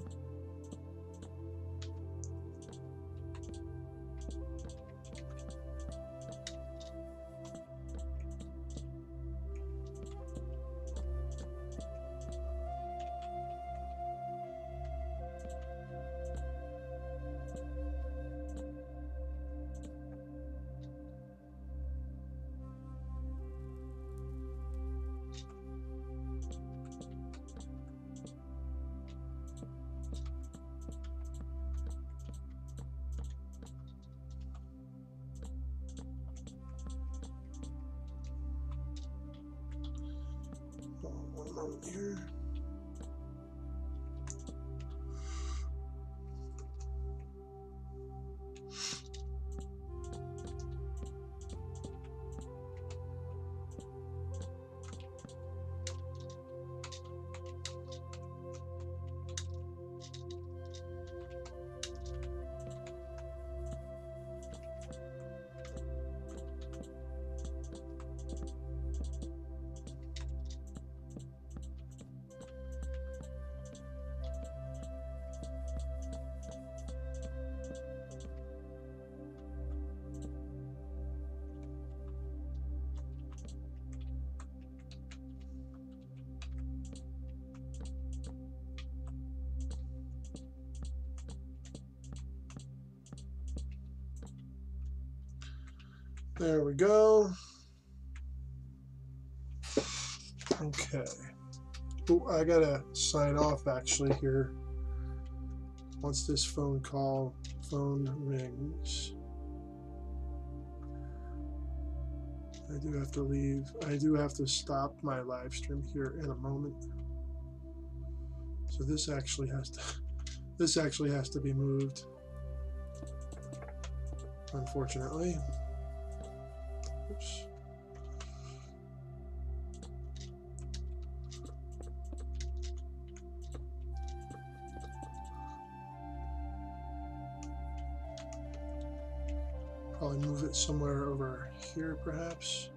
Here. There we go. Okay. Oh, I gotta sign off actually here. Once this phone rings, I do have to leave. I do have to stop my live stream here in a moment. So this actually has to be moved, unfortunately. Oops. Probably move it somewhere over here, perhaps.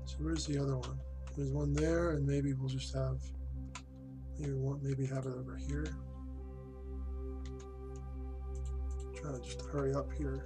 So where's the other one? There's one there, and maybe we'll just have maybe have it over here. Try to just hurry up here.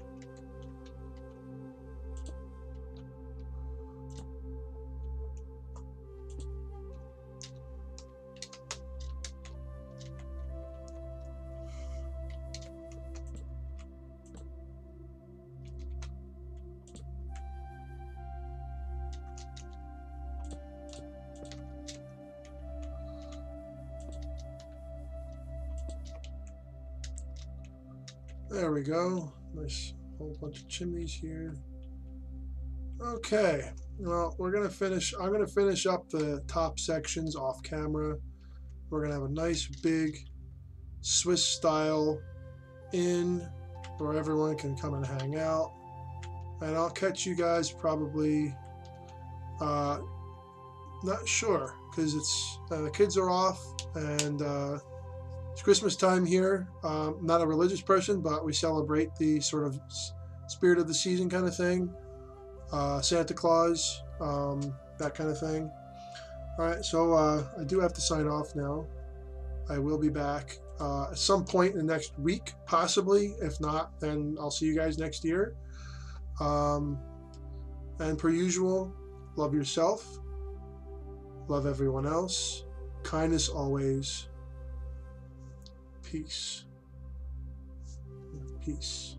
There we go. Nice whole bunch of chimneys here. Okay. Well, we're gonna finish. I'm gonna finish up the top sections off camera. We're gonna have a nice big Swiss style inn where everyone can come and hang out. And I'll catch you guys probably Not sure, because it's the kids are off, and it's Christmas time here. Not a religious person, but we celebrate the sort of spirit of the season kind of thing. Santa Claus, that kind of thing. All right, so I do have to sign off now. I will be back at some point in the next week, possibly. If not, then I'll see you guys next year. And per usual, love yourself, love everyone else, kindness always, peace. Peace.